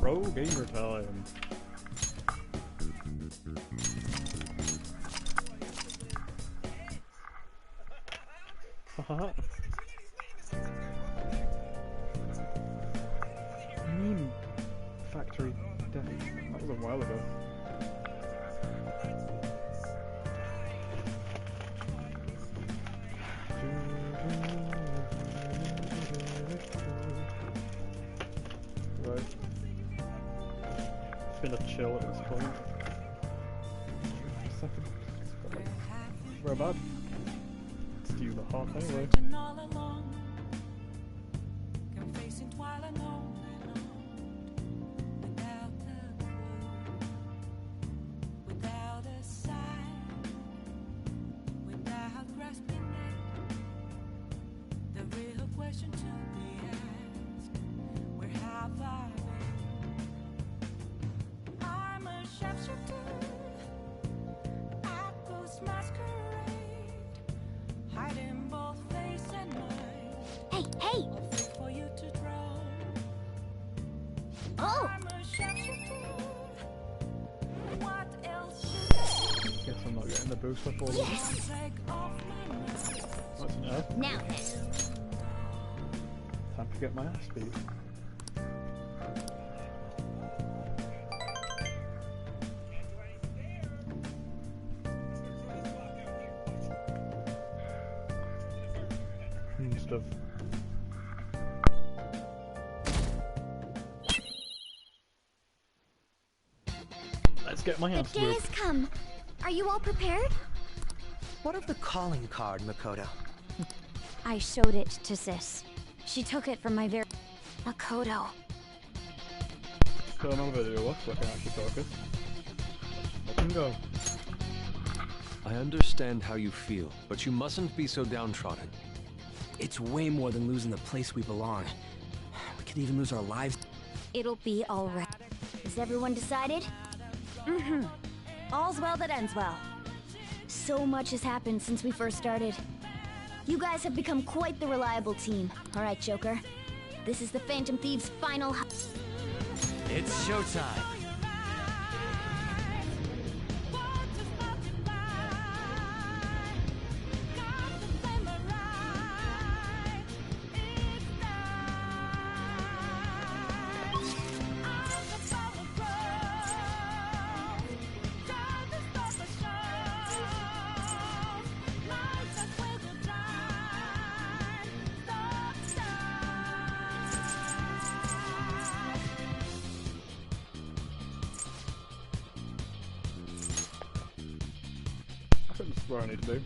Pro gamer time. Haha. Meme factory death. That was a while ago. Right. It's been a chill at this point. Second. We're bad. Let's do the heart anyway. Hey! Oh! Guess I'm not getting the boost up all of Yes! That's enough. Now then. Time to get my ass beat. Stuff. Let's get my ass The day has whooped. come. Are you all prepared? What of the calling card, Makoto? I showed it to Sis. She took it from my very... Makoto. Turn on the video look so I can actually focus. Up and go. I understand how you feel, but you mustn't be so downtrodden. It's way more than losing the place we belong. We could even lose our lives. It'll be alright. Is everyone decided? Mm-hmm. All's well that ends well. So much has happened since we first started. You guys have become quite the reliable team. Alright, Joker. This is the Phantom Thieves' final... It's showtime. I think this is what I need to do.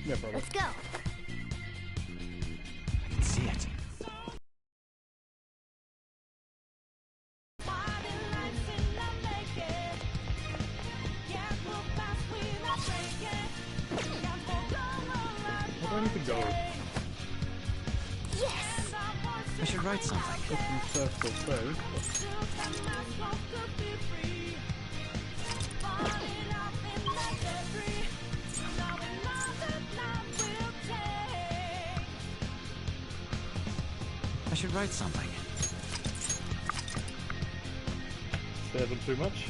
Yeah, probably. Let's go! I can see it. Where do I need to go? Yes! I should write something. Open circle save. I should write something. Saving too much.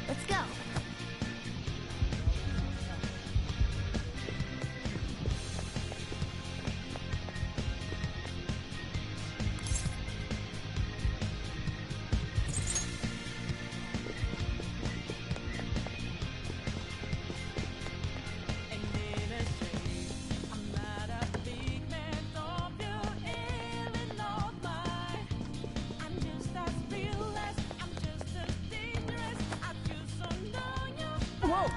Let's go! Whoa!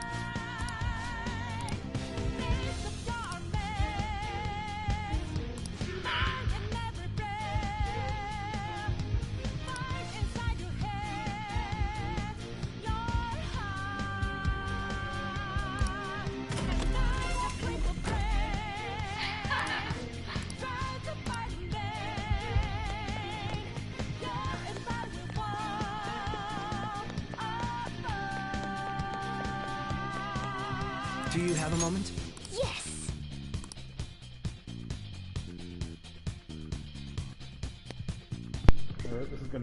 Do you have a moment? Yes!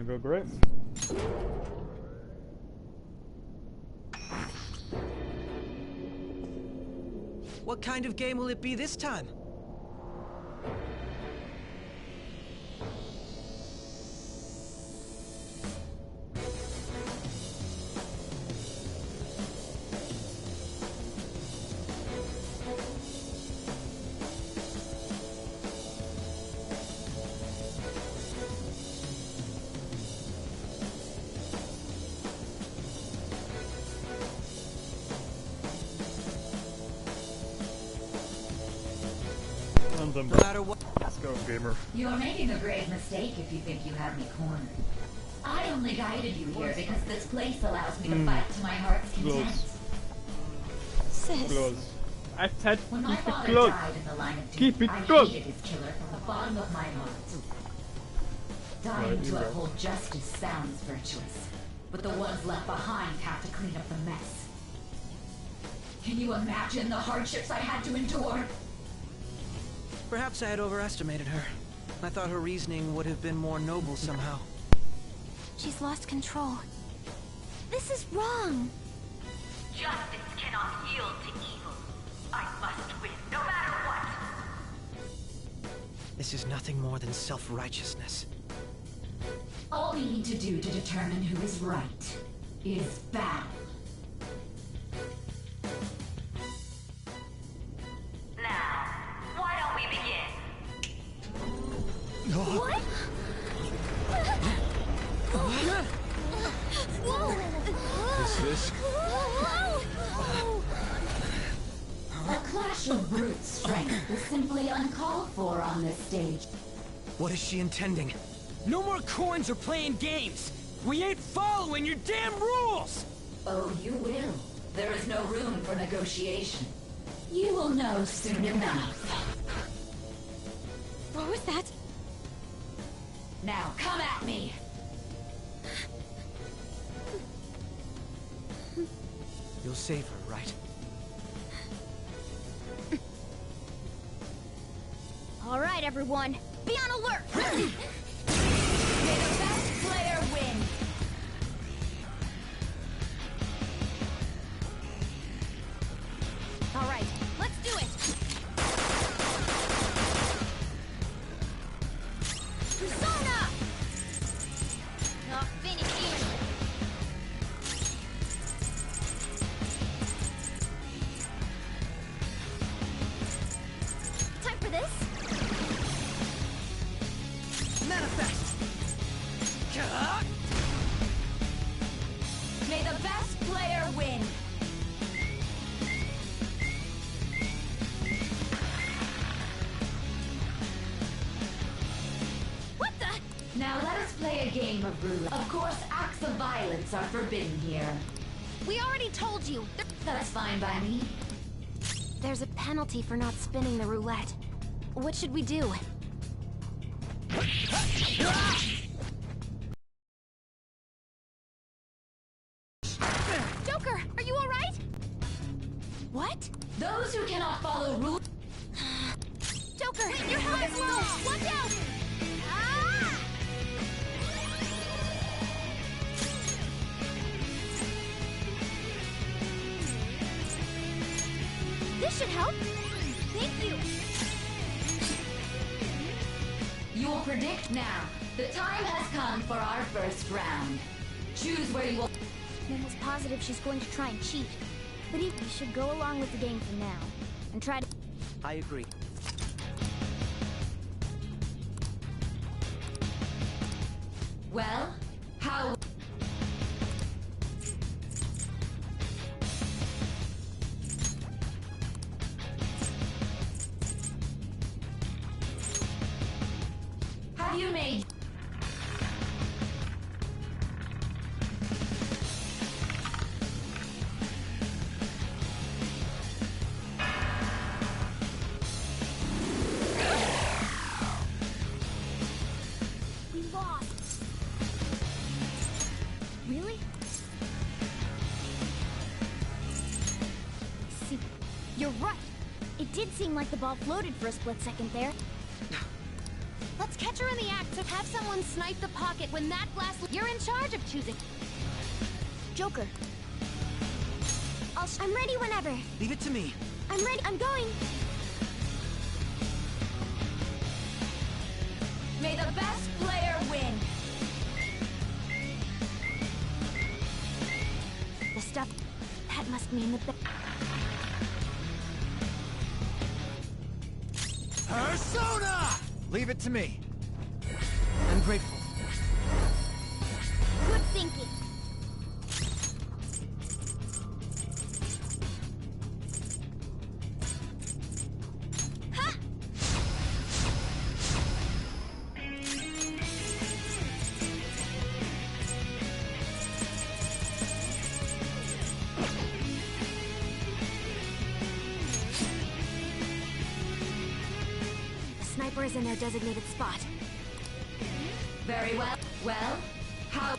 gonna go great. What kind of game will it be this time? No matter what. Let's go, gamer. You're making a grave mistake if you think you have me cornered. I only guided you here because this place allows me to fight to my heart's content. Sis. Close. I said When my keep it father close. died in the line of Keep duty, it I close. hated his killer from the bottom of my heart. Dying to uphold justice sounds virtuous, but the ones left behind have to clean up the mess. Can you imagine the hardships I had to endure? Perhaps I had overestimated her. I thought her reasoning would have been more noble somehow. She's lost control. This is wrong. Justice cannot yield to evil. I must win, no matter what. This is nothing more than self-righteousness. All we need to do to determine who is right is battle. Now, why don't we begin? What? Is this? A clash of brute strength is simply uncalled for on this stage. What is she intending? No more coins or playing games! We ain't following your damn rules! Oh, you will. There is no room for negotiation. You will know soon enough. What was that? Now come at me! You'll save her, right? All right, everyone. Be on alert. May the best player win! All right, let's do it. Persona! Not finished here. Time for this? Manifest! May the best player win! What the? Now let us play a game of roulette. Of course, acts of violence are forbidden here. We already told you. That's fine by me. There's a penalty for not spinning the roulette. What should we do? Joker, are you all right? What? Those who cannot follow rules. Joker, your health is low. Watch out! Ah! This should help. Thank you. You will predict now. The time has come for our first round. Choose where you will. Momo's positive she's going to try and cheat. But we should go along with the game for now. And try to... I agree. Well, how... Have you made... We lost. Really? See, you're right. It did seem like the ball floated for a split second there. Let's Catch her in the act, so have someone snipe the pocket when that glass... You're in charge of choosing. Joker. I'm ready whenever. Leave it to me. I'm ready. I'm going. May the best player win. The stuff... That must mean the... Persona! Leave it to me. I'm grateful. Good thinking. Ha! The sniper is in their designated spot. Very well. Well, how...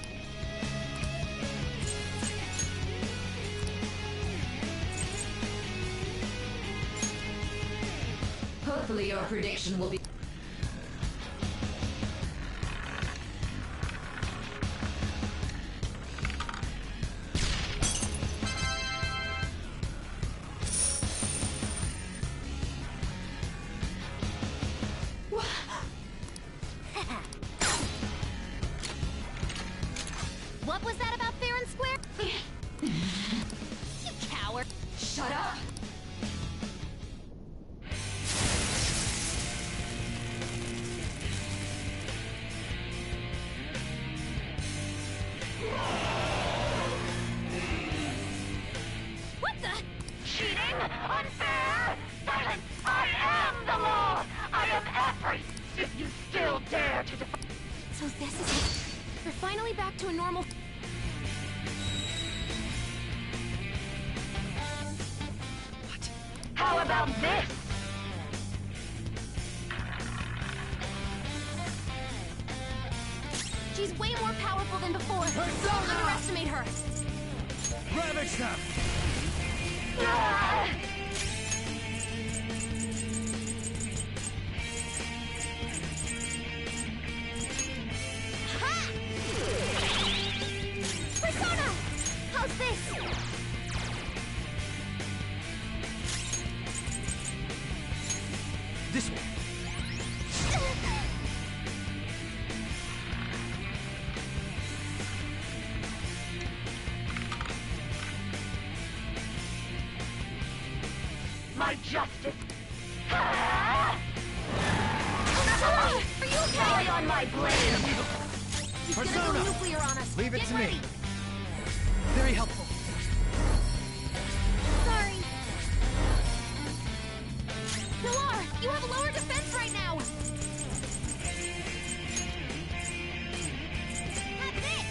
Hopefully your prediction will be... What was that about fair and square? You coward. Shut up! What the? Cheating? Unfair? Silence! I am the law! I am every... If you still dare to defy... So this is it. We're finally back to a normal... How about this? She's way more powerful than before. Persona! Don't underestimate her. Ravage them! Ah! Ha! Persona! How's this? This one. My justice. Ah! Are you okay? Die on my blade! He's gonna Persona! go nuclear on us. Leave it Get to ready. me. Very helpful. Sorry. Pilar, you have a lower defense right now. That's it.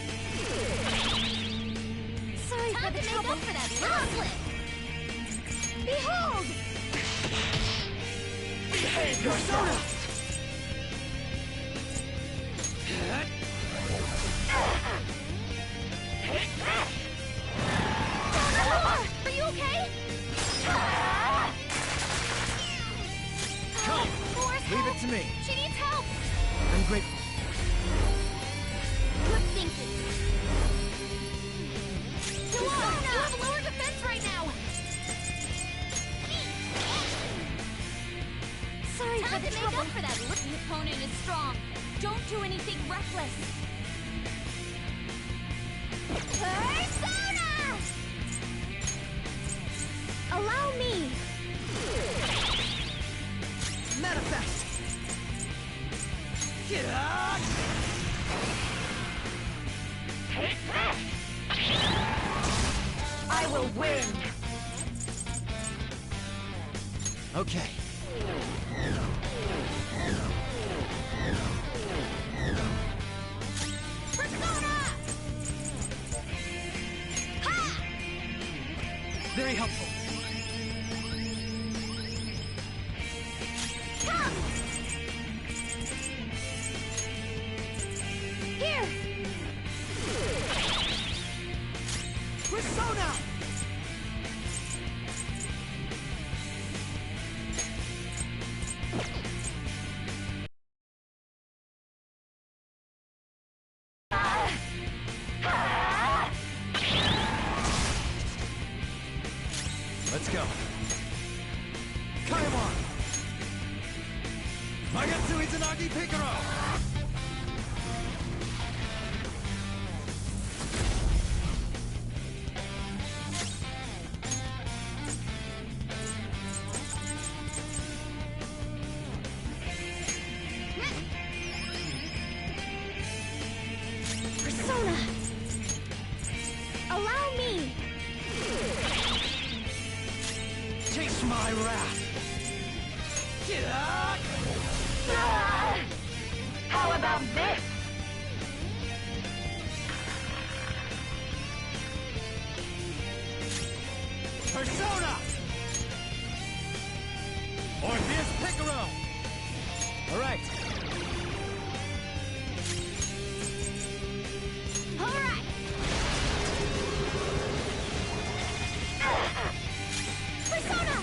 Sorry for the trouble. Up for that little Behold! Behave yourself! Pilar, are you okay? Come! Laura's Leave help. it to me. She needs help. I'm grateful. Good thinking. Pilar, you have a lower defense right now. Sorry for the trouble. Make up for that. The opponent is strong. Don't do anything reckless. Persona! Allow me. Manifest! Get out! Take this! I will win! Okay. Persona! Ha! Very helpful. Come! Here! Persona! Let's go. Kaiwan! Magatsu Izanagi Picaro! Persona! Allow me! Taste my wrath! How about this? Persona! Orpheus Picaro! Alright. Alright! Persona!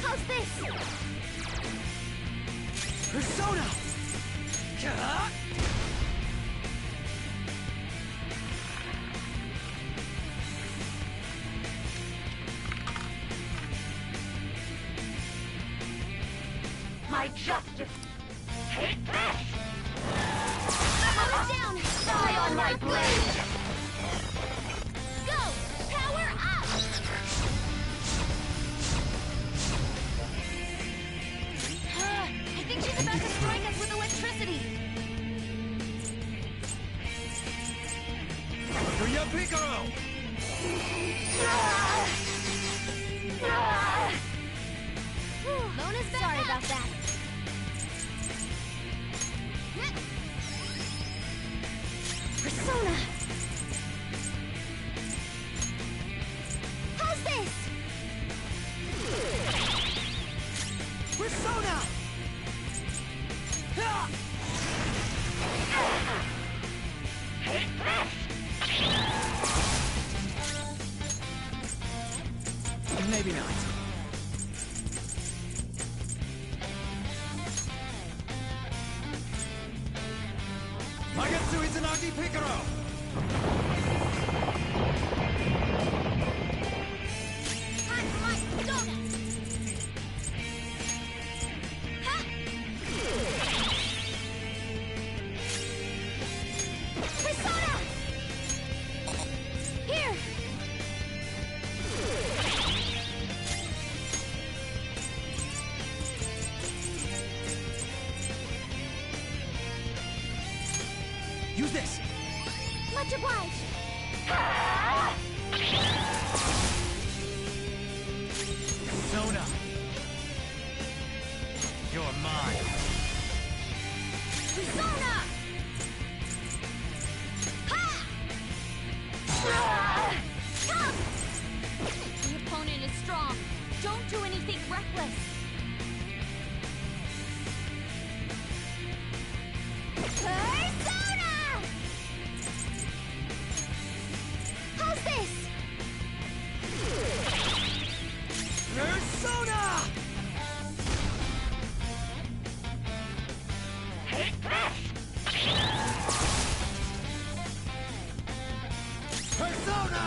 How's this? Persona! My justice. Take this! Power down! Die on my blade! Go! Power up! I think she's about to strike us with electricity. Yuya Picaro! Lona's back. Sorry about that. Persona! How's this? Persona! Maybe not. Magatsu Izanagi Picaro! Time for my persona! Ha! Persona! Here! Use this! Much obliged! Persona! You're mine! Persona! Ha! Come! The opponent is strong. Don't do anything reckless. Persona! How's this? Persona! Take this! Persona!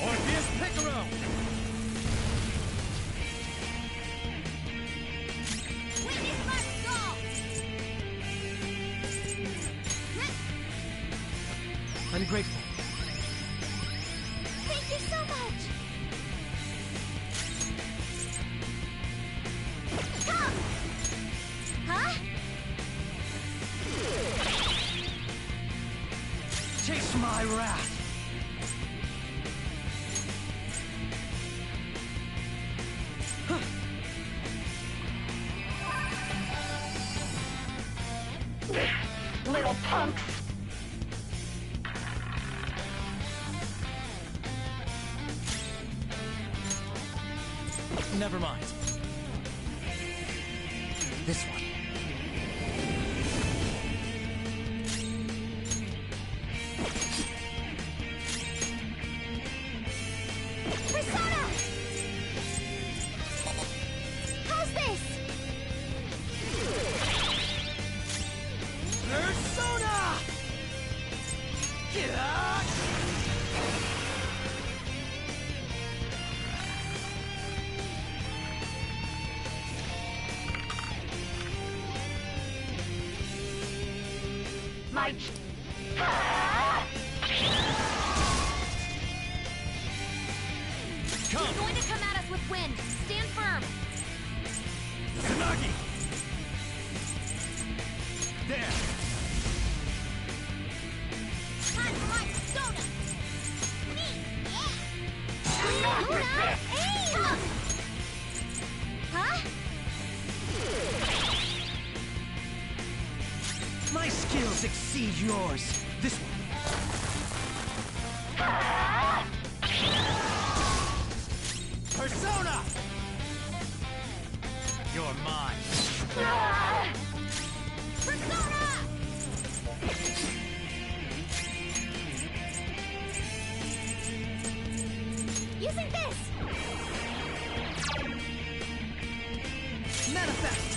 Orpheus Picaro! Witness my skull! I'm grateful. Thank you so much! Come! Huh? Taste my wrath! Little punks! Never mind. This one. Persona! my... He's going to come at us with wind. Stand firm. Tsunagi! There! Time for my persona. Me, yeah. Luna, aim! Huh? My skills exceed yours. This one. Persona! You're mine. Persona! Using this! Manifest!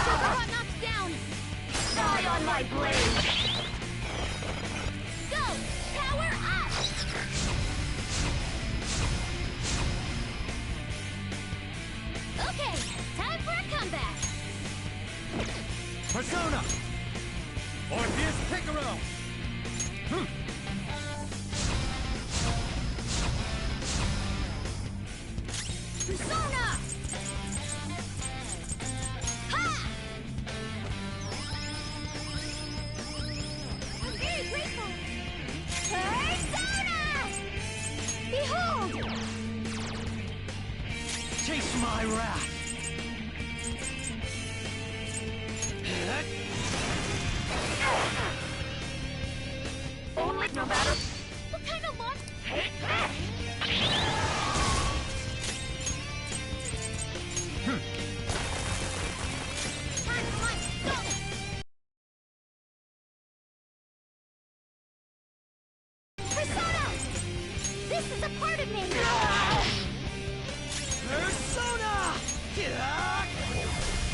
Robot knocked down! Die on my blade! Go! Power up! Okay, time for a comeback! Persona! Orpheus Picaro! Persona! Ha! I'm very grateful! Persona! Behold! Chase my wrath! Only no matter... What kind of launch? Take this! Time for my persona! Persona! This is a part of me! Persona!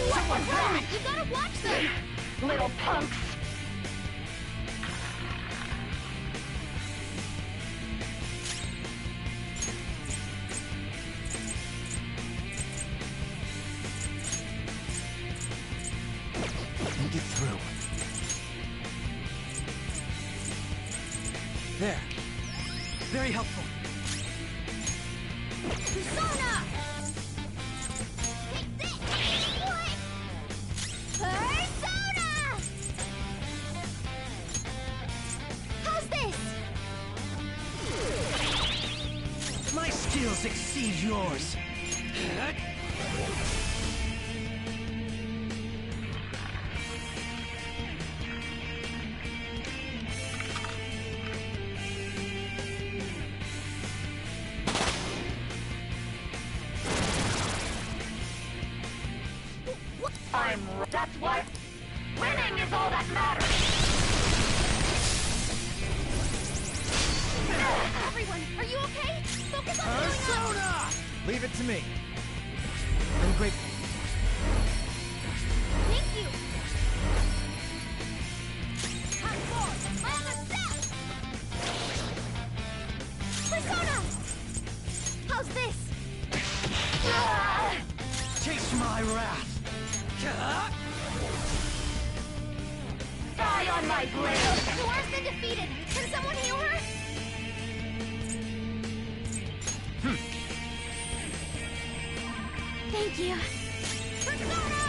What was that? You gotta watch them! Little punks! Think it through. There. Very helpful. Persona! Take this! What? Persona! How's this? My skills exceed yours. That's what... Winning is all that matters! Everyone, are you okay? Focus on healing up! Persona! Leave it to me. I'm grateful. Thank you! Come forward! On the step! Persona! How's this? Chase my wrath. Die on my blade! Nora's been defeated! Can someone heal her? Thank you. Persona!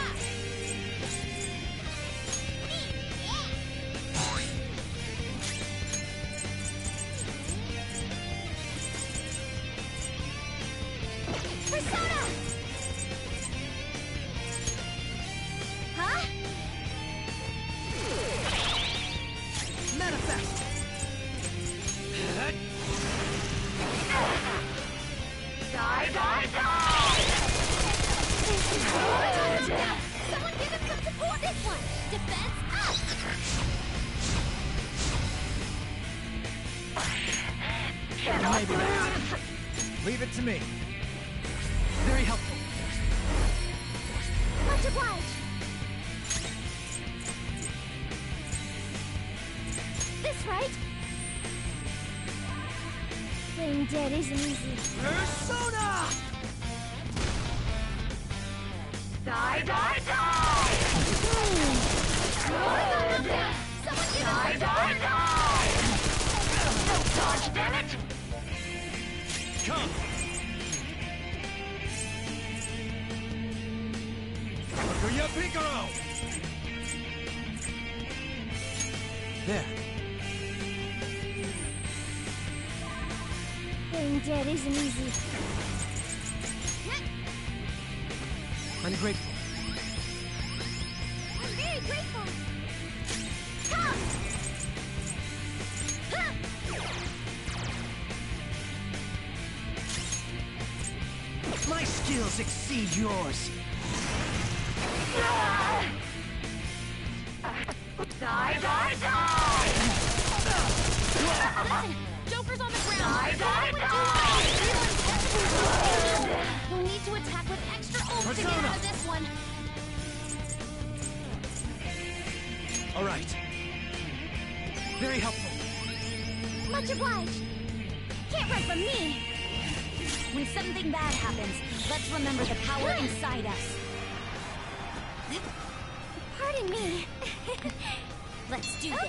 Persona! Huh? Manifest. Die, die, die! Someone give him some support! This one! Defense up! Cannot Maybe not. lose! Leave it to me. Very helpful. Much obliged! This right? Playing dead isn't easy. Persona! Die, die, die! Die, die, die! No dodge, damn it! Come! Bakuya Piccolo! There. Being dead isn't easy. I'm grateful. I'm very grateful. Come! My skills exceed yours. Die, die, die! Listen, Joker's on the ground. Die, die, die! You'll need to attack with extra oomph to get out of this one. All right. Very helpful. Much obliged. Can't run from me. When something bad happens, let's remember the power inside us. Pardon me. Let's do this.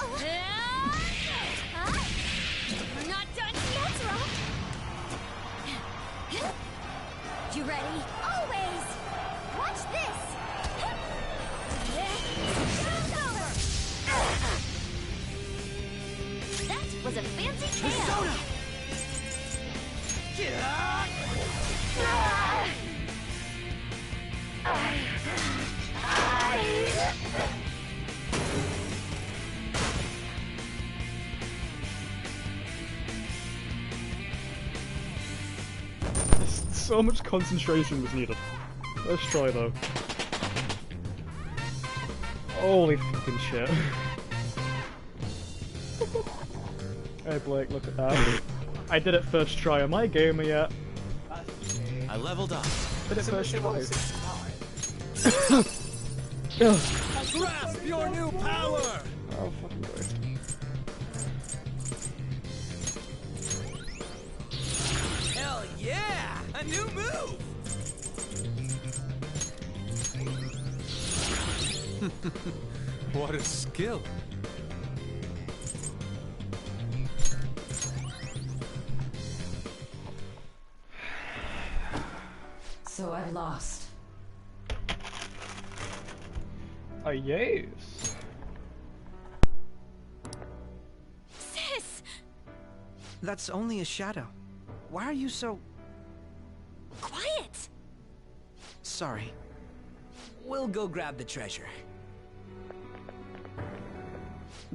Okay. Huh? We're not done. That's right. You ready? Always. Watch this. That was a fancy KO. Persona! So much concentration was needed. Let's try though. Holy fucking shit. Hey Blake, look at that. I did it first try. Am I a gamer yet? I leveled up. Did it first try. Grasp your new power! Oh fucking great. Hell yeah! A new move! What a skill. So I lost. Yes. Sis! That's only a shadow. Why are you so... Quiet! sorry? We'll go grab the treasure.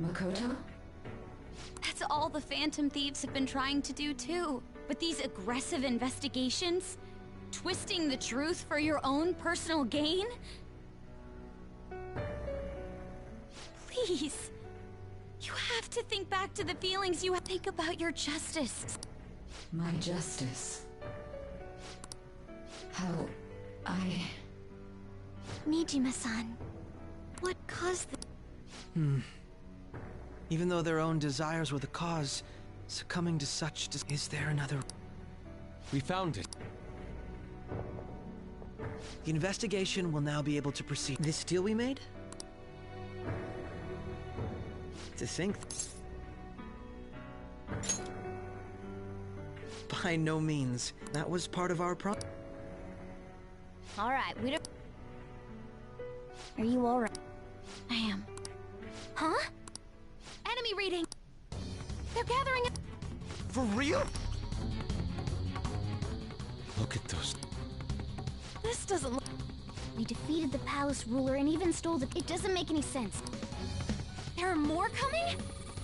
Makoto? That's all the Phantom Thieves have been trying to do too. But these aggressive investigations? Twisting the truth for your own personal gain? Please. You have to think back to the feelings you think about your justice. My justice. How I... Nijima-san, what caused the... Even though their own desires were the cause, succumbing to such is there another... We found it. The investigation will now be able to proceed. This deal we made? To think... By no means. That was part of our problem. Alright, we don't... Are you alright? I am. Huh? Enemy reading! They're gathering... For real? Look at those. This doesn't look... We defeated the palace ruler and even stole the... It doesn't make any sense. There are more coming?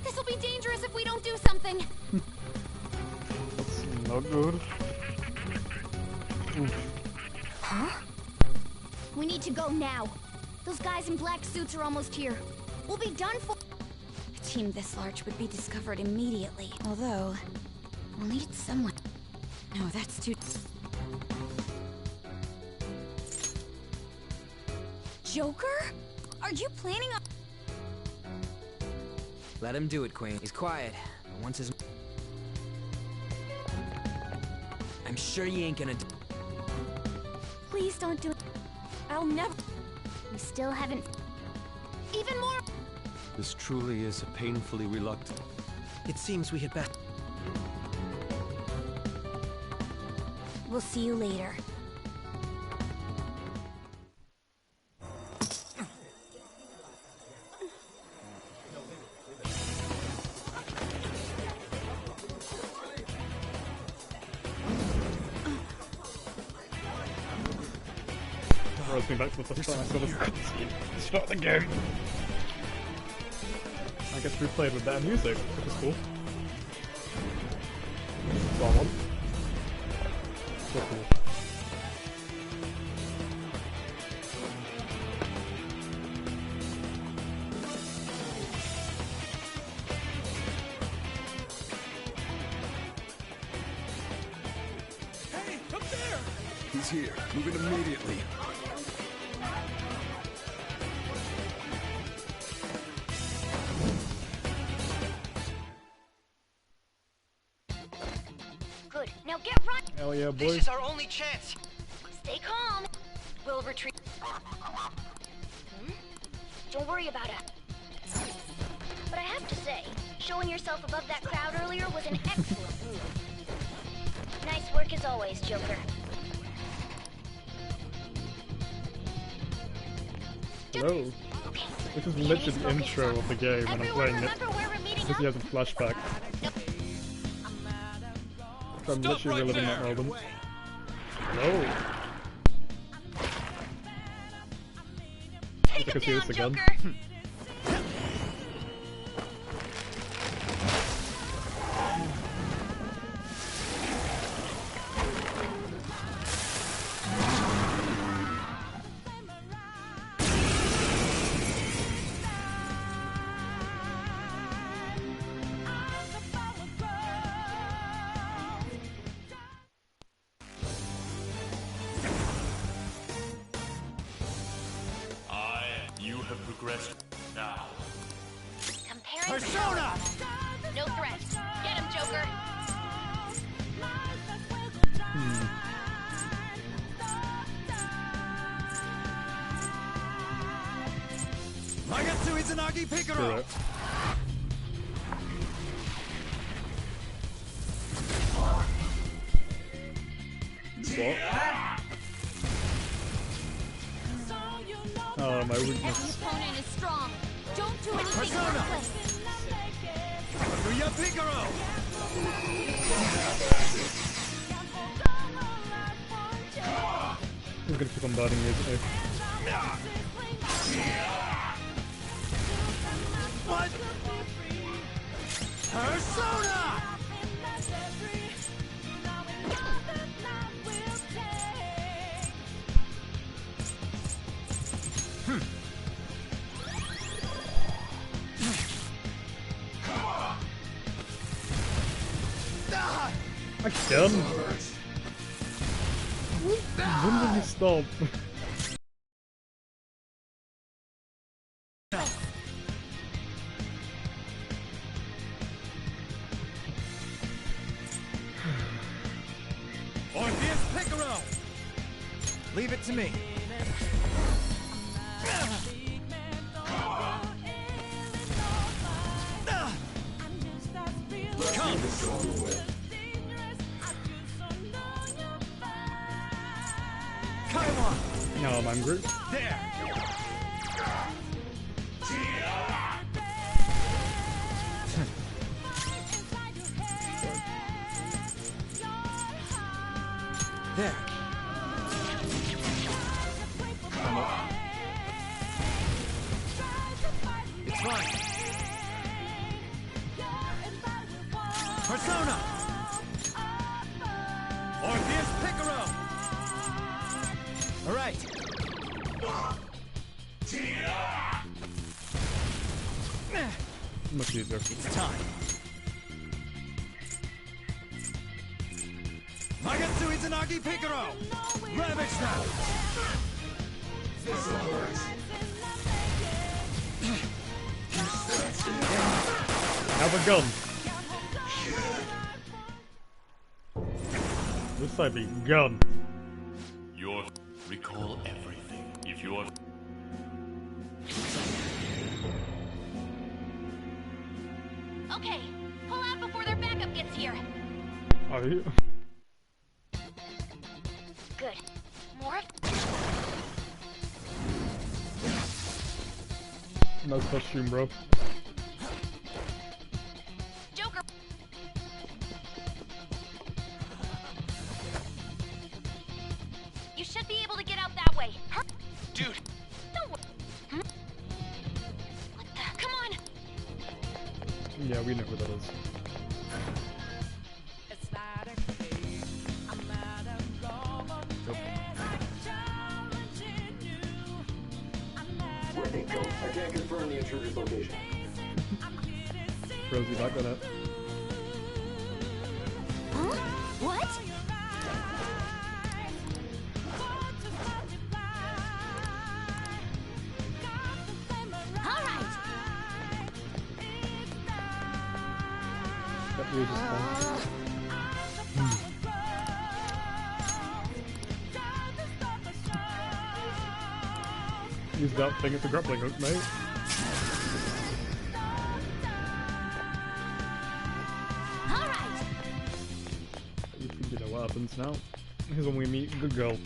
This'll be dangerous if we don't do something! That's not good. Huh? We need to go now. Those guys in black suits are almost here. We'll be done for... A team this large would be discovered immediately. Although, we'll need someone... No, that's too... Joker? Are you planning on... Let him do it, Queen. He's quiet. But once his... I'm sure you ain't gonna... Please don't do it. I'll never... We still haven't... Even more... This truly is a painfully reluctant. It seems we had best. We'll see you later. Throws me back to the first time I saw this. Start the game. I guess we played with better music, which is cool. Well, one. So cool. Hey, up there! He's here. Moving immediately. Good. Now get right. Hell yeah, This boys. is our only chance. Stay calm. We'll retreat. Don't worry about it. But I have to say, showing yourself above that crowd earlier was an excellent move. Nice work as always, Joker. Hello. Okay. This is literally the intro of the game when I'm playing it. Remember where we're meeting Because he has a flashback. So I'm Stop literally right reliving that there. moment. Hello. Take I can it see down, this again. Joker. You have progressed now. Comparing Persona! no threat. Get him, Joker. Magatsu Izanagi Screw Picaro! it. What? Oh, my weakness. Every opponent is strong. Don't do anything Persona! reckless. Kaguya Picaro! I'm gonna keep on burning you, isn't it? What? Persona! Again? When did you stop? Orpheus Picaro! Leave it to me. Come! Kaiwan! Now I'm angry. There! There. It's fine. Persona! Orpheus Picaro! Alright. Much easier. It's time. Magatsu Izanagi Picaro! Ravage now! Have a gun. This side be gun. Your recall everything. If you are... Okay, pull out before their backup gets here. Are you? Good. More of... Nice costume, bro. Joker. You should be able to get out that way. Dude, Don't worry. What the? Come on. Yeah, we know who that is. Where'd they go? I can't confirm the intruder's location. Rosie back on it. Huh? What? All right. That music is fun. Use that thing as a grappling hook, mate. All right. You think you know what happens now? Here's when we meet Good Girl.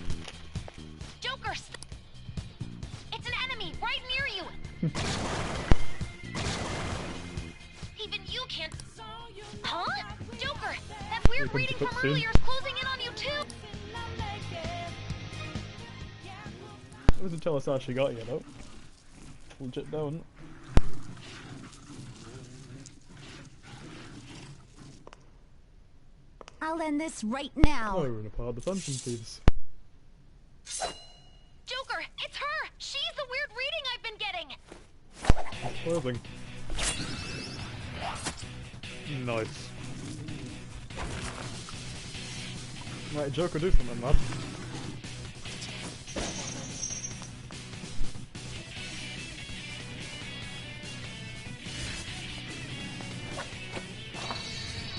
Joker. It's an enemy right near you. Even you can't. Huh? Joker. That weird Here reading comes the from cutscene. earlier is closing in on you too. It doesn't tell us how she got here, though. Legit don't. I'll end this right now. Oh, we're in a part of the Phantom Thieves. Joker, it's her. She's the weird reading I've been getting. Clothing. Nice. Right, Joker, do something, lad.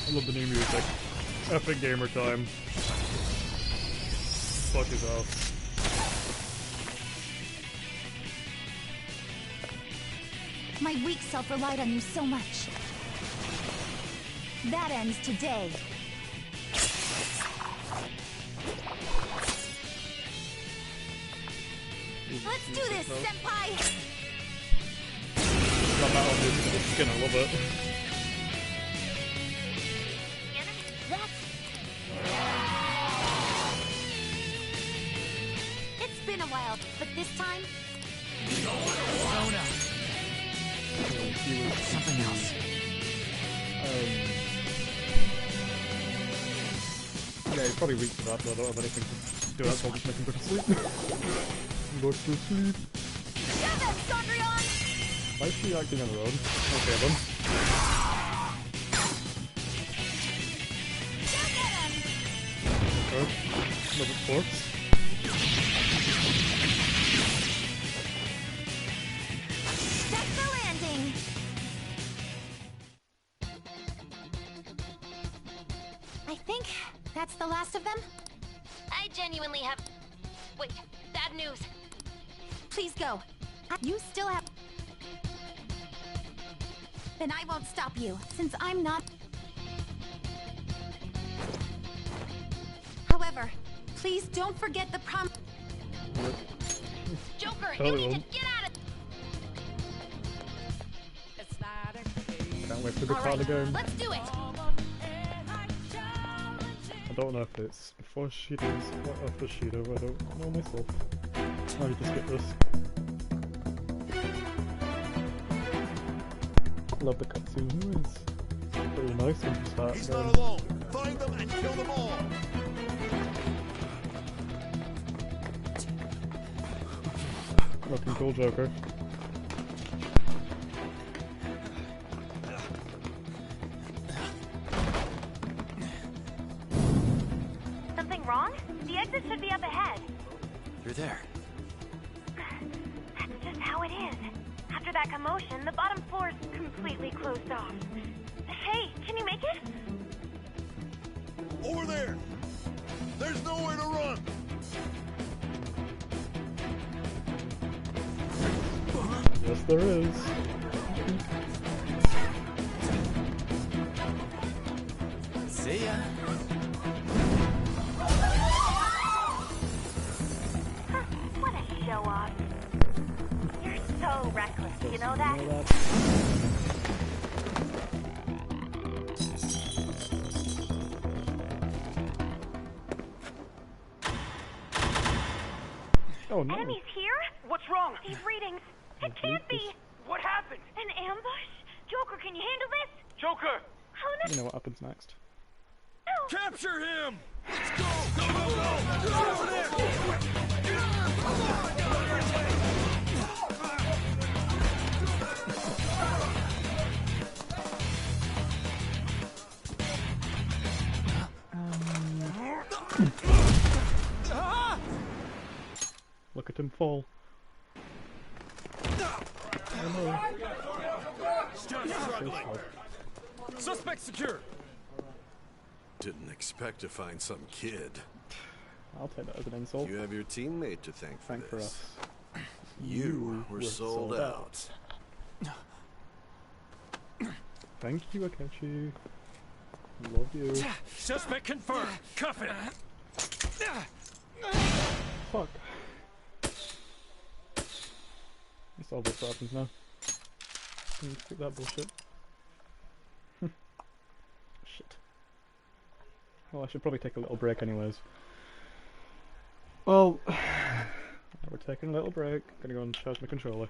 I love the new music. Epic gamer time. Fuck his ass. My weak self relied on you so much. That ends today. Let's do this, senpai! Got that on the skin, I love it. It's been a while, but this time, Sona. He was, Something else. yeah, he's probably weak to that, but I don't have anything to do that, so I'll just make him go to sleep. Go to sleep. shove it, Sondrion! Why is she acting on her own? Okay then. Shove at him! Okay. Love it, forks. Check the landing! I think that's the last of them. I genuinely have... Wait, bad news. Please go. You still have... Then I won't stop you, since I'm not... However, please don't forget the prom... Joker, you Totally need to won't. get out of... Can't wait for the All card right, again. let's do it! I don't know if it's before Shido or after Shido, I don't know myself. Oh, you just get this. Love the cutscene anyways. Pretty nice when you start He's going. not alone. Find them and kill them all. Looking cool, Joker. Something wrong? The exit should be up ahead. You're there. That's just how it is. After that commotion, the bottom floor is completely closed off. Hey, can you make it? Over there. There's nowhere to run. there is. See ya. What a show off. You're so reckless, you know that? Oh no. Enemies here? What's wrong? These readings. It can't be. What happened? An ambush? Joker, can you handle this? Joker! Oh no. You know what happens next. Capture him! Let's go! Go, go, go! Get over there! Look at him fall. Oh no. Still struggling. Suspect secure! Didn't expect to find some kid. I'll take that as an insult. You have your teammate to thank for Thank for this. us. You were sold out. Thank you, Akechi. Love you. Suspect confirmed! Cuff it! Fuck. That's all this happens now. Can you skip that bullshit? Shit. Well, I should probably take a little break anyways. Well, we're taking a little break. Gonna go and charge my controller.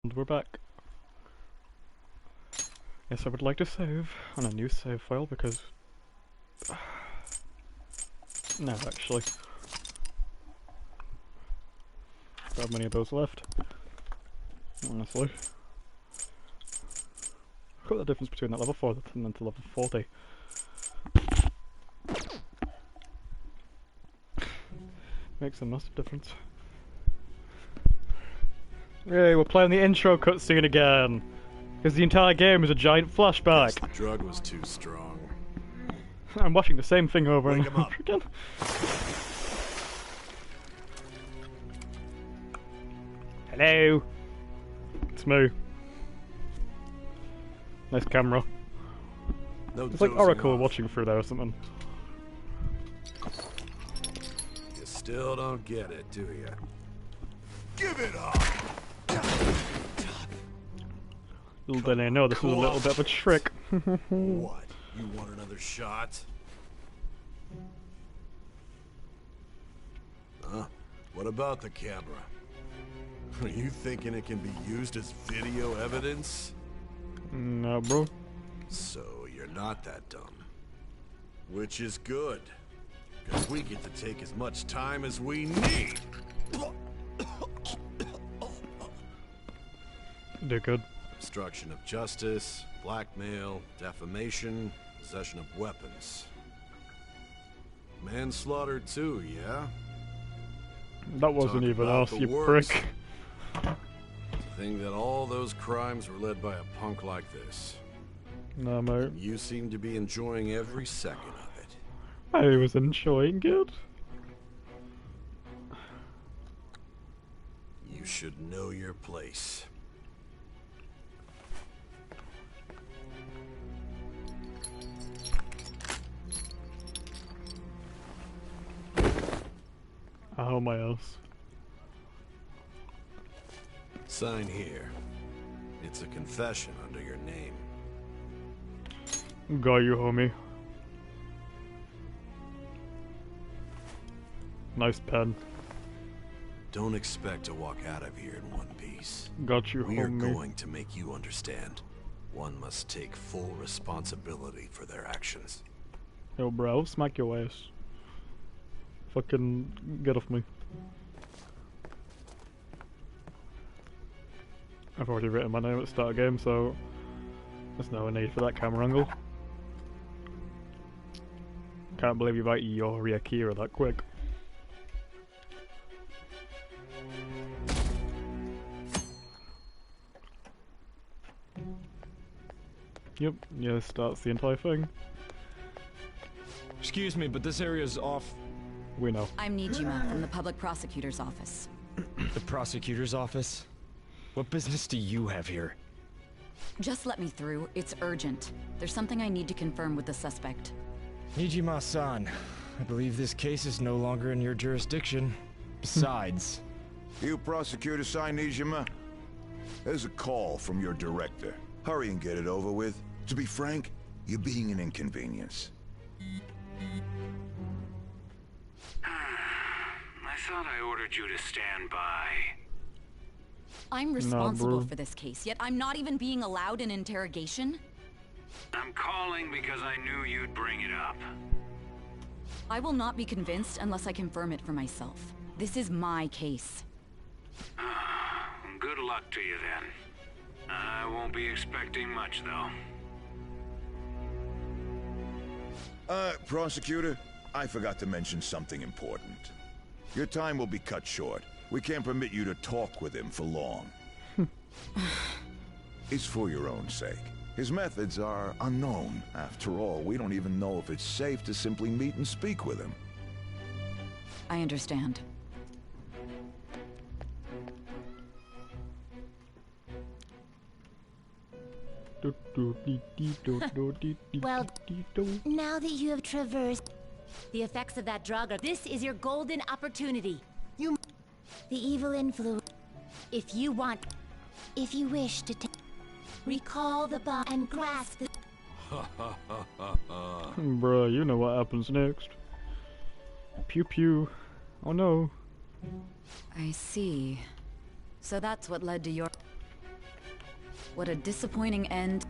And we're back. Yes, I would like to save on a new save file because... no, actually. Don't have many of those left. Honestly. Look at the difference between that level 4 and then to level 40. Makes a massive difference. Yay, we're playing the intro cutscene again! Because the entire game is a giant flashback! The drug was too strong. I'm watching the same thing over and Wake 'em over again. Hello! It's me. Nice camera. No it's like dozing Oracle off. watching through there or something. You still don't get it, do you? Give it up! Little did I know this was a little bit of a trick. What? You want another shot? Huh? What about the camera? Are you thinking it can be used as video evidence? No, bro. So you're not that dumb. Which is good. Because we get to take as much time as we need. They're good. Obstruction of justice, blackmail, defamation, possession of weapons. Manslaughter too, yeah? That wasn't Talk even about us, the you worst. prick. To think that all those crimes were led by a punk like this. No, mate. You seem to be enjoying every second of it. I was enjoying it. You should know your place. Oh my ass. Sign here. It's a confession under your name. Got you, homie. Nice pen. Don't expect to walk out of here in one piece. Got you, We are homie. going to make you understand. One must take full responsibility for their actions. Yo, bro, smack your ass. Fucking get off me. I've already written my name at the start of the game, so there's no need for that camera angle. Can't believe you invited Yori Akira that quick. Yep, yeah, starts the entire thing. Excuse me, but this area's off. We know. I'm Nijima from the public prosecutor's office. The prosecutor's office? What business do you have here? Just let me through. It's urgent. There's something I need to confirm with the suspect. Nijima-san, I believe this case is no longer in your jurisdiction. Besides... You prosecutor, Nijima? There's a call from your director. Hurry and get it over with. To be frank, you're being an inconvenience. I thought I ordered you to stand by. I'm responsible bro. for this case, yet I'm not even being allowed an interrogation? I'm calling because I knew you'd bring it up. I will not be convinced unless I confirm it for myself. This is my case. Good luck to you then. I won't be expecting much though. Prosecutor, I forgot to mention something important. Your time will be cut short. We can't permit you to talk with him for long. It's for your own sake. His methods are unknown. After all, we don't even know if it's safe to simply meet and speak with him. I understand. Well, now that you have traversed the effects of that drug, this is your golden opportunity. The evil influence. If you wish to recall the bomb and grasp the... Bruh, you know what happens next. Pew pew. Oh no. I see. So that's what led to your... What a disappointing end.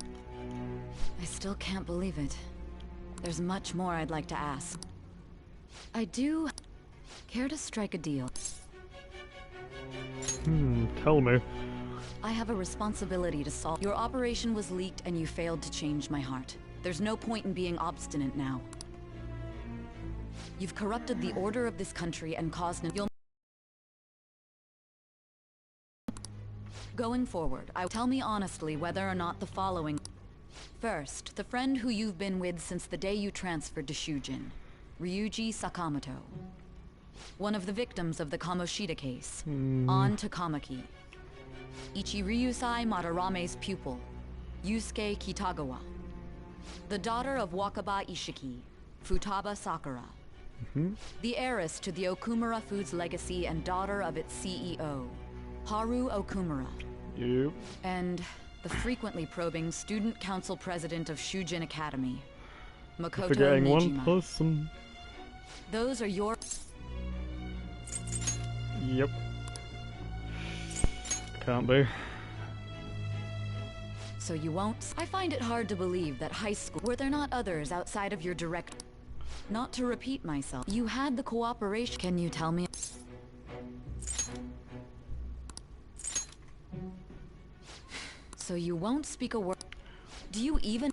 I still can't believe it. There's much more I'd like to ask. I do care to strike a deal. Tell me. I have a responsibility to solve. Your operation was leaked and you failed to change my heart. There's no point in being obstinate now. You've corrupted the order of this country and caused Going forward, tell me honestly whether or not the following. First, the friend who you've been with since the day you transferred to Shujin, Ryuji Sakamoto. One of the victims of the Kamoshida case. On to Kamaki. Ichiryusai Madarame's pupil, Yusuke Kitagawa. The daughter of Wakaba Ishiki, Futaba Sakura. The heiress to the Okumura Foods legacy and daughter of its CEO, Haru Okumura. Yep. And the frequently probing student council president of Shujin Academy, Makoto Forgetting Nijima. one person. Those are your... Yep. Can't be. So you won't? I find it hard to believe that high school... Were there not others outside of your direct... Not to repeat myself, you had the cooperation... Can you tell me... So you won't speak a word... Do you even...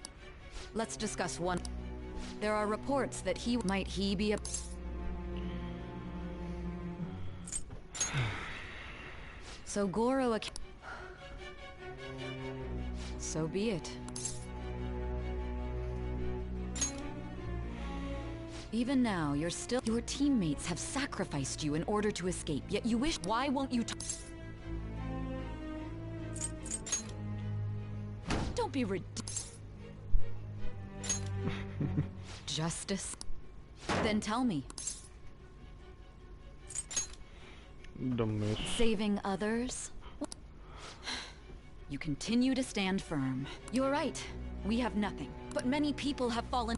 Let's discuss one... There are reports that he... Might he be a... So Goro... So be it. Even now, you're still... Your teammates have sacrificed you in order to escape, yet you wish... Why won't you... Don't be ridiculous. Justice? Then tell me. Dumbass. Saving others? You continue to stand firm. You're right. We have nothing. But many people have fallen...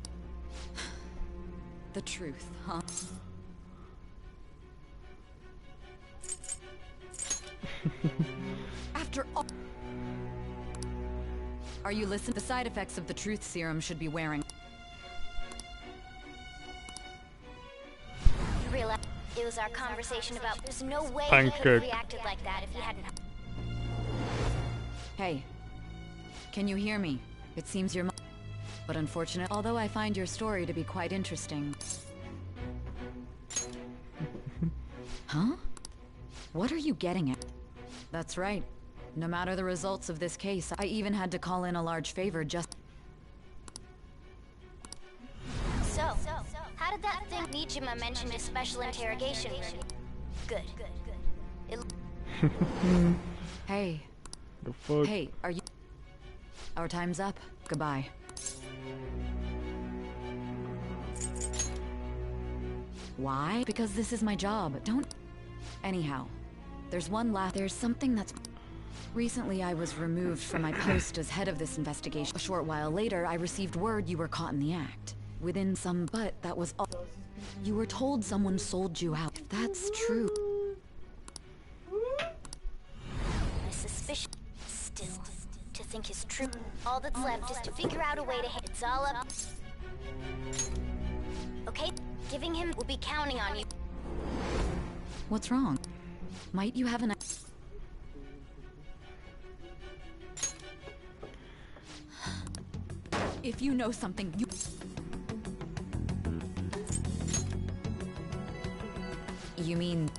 The truth, huh? After all... Are you listening? The side effects of the truth serum should be wearing... You realize it was our conversation about... There's no way he Pancake. could have reacted like that if he hadn't... Hey. Can you hear me? It seems you're... But unfortunate, although I find your story to be quite interesting. Huh? What are you getting at? That's right. No matter the results of this case, I even had to call in a large favor just... So, how did that thing Nijima mentioned a special interrogation room? Good. Hey. The fuck? Hey, are you... Our time's up. Goodbye. Why? Because this is my job. Don't... Anyhow, there's one last... There's something that's... Recently, I was removed from my post as head of this investigation. A short while later, I received word you were caught in the act. Within some... But that was all... You were told someone sold you out. If that's true... My suspicion... Still, to think is true. All that's left is to figure out a way to hit... It's all up... Okay? Giving him... We'll be counting on you. What's wrong? Might you have an... If you know something, you... You mean...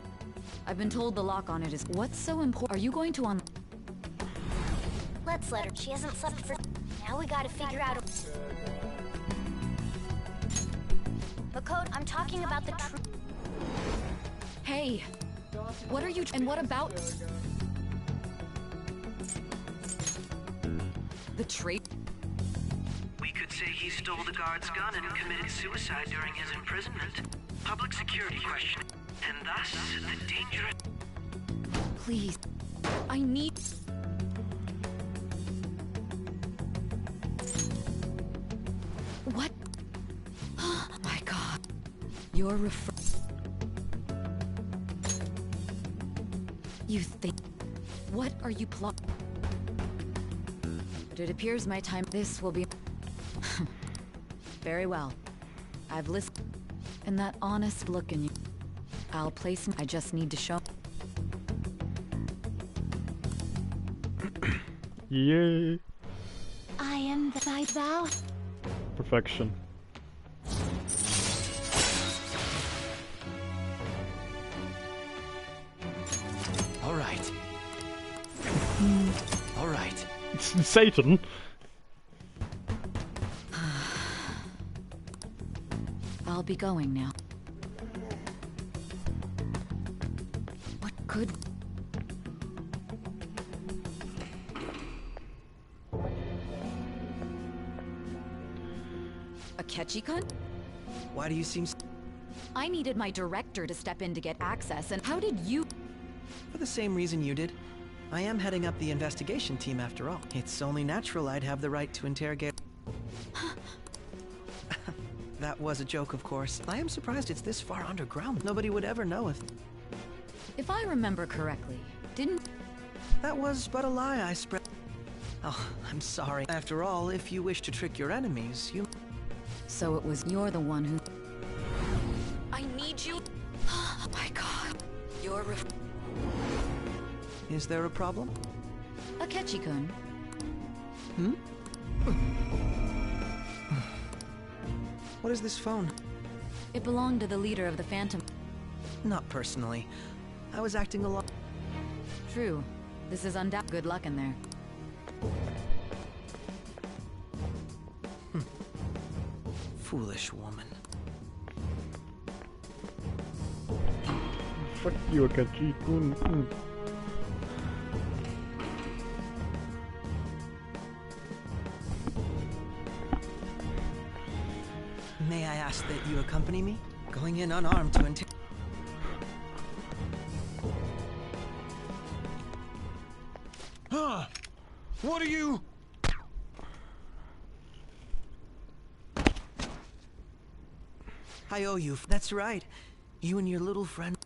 I've been told the lock on it is... What's so important? Are you going to on... Let's let her... She hasn't slept for... Now we gotta figure out a... Makoto, I'm talking about the truth. Hey! What are you... And what about... The trait... We could say he stole the guard's gun and committed suicide during his imprisonment. Public security question. And thus, the dangerous... Please. I need... What? Oh my god. You're You think... What are you plotting? It appears my time. This will be. Very well. I've listened. And that honest look in you. I'll place. I just need to show. Yay! I am the side thou. Perfection. All right. All right. Satan. I'll be going now. What could... A Ketchikun? Why do you seem I needed my director to step in to get access, and how did you... For the same reason you did. I am heading up the investigation team after all. It's only natural I'd have the right to interrogate... That was a joke, of course. I am surprised it's this far underground. Nobody would ever know if... If I remember correctly, didn't... That was but a lie I spread... Oh, I'm sorry. After all, if you wish to trick your enemies, you... So it was you're the one who... I need you... Oh my god. You're Is there a problem? A Ketchikun. Hmm? What is this phone? It belonged to the leader of the Phantom. Not personally. I was acting along... True. This is undoubted. Good luck in there. Foolish woman. Fuck you, Ketchikun. May I ask that you accompany me? Going in unarmed to intimidate... Huh? What are you? I owe you. That's right. You and your little friend...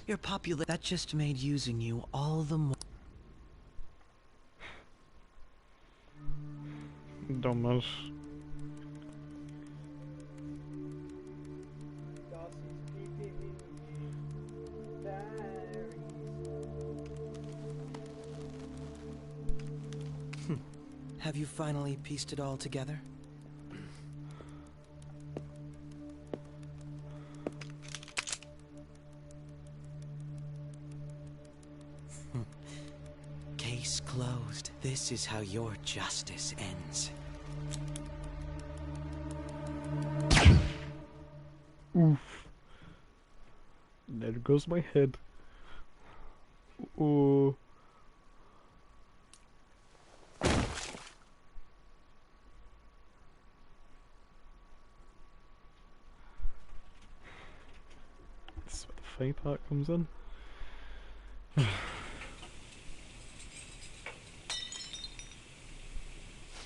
You're popular. That just made using you all the more... Dumbass. Have you finally pieced it all together? Case closed. This is how your justice ends. Oof. There goes my head. Ooh. That's where the funny part comes in.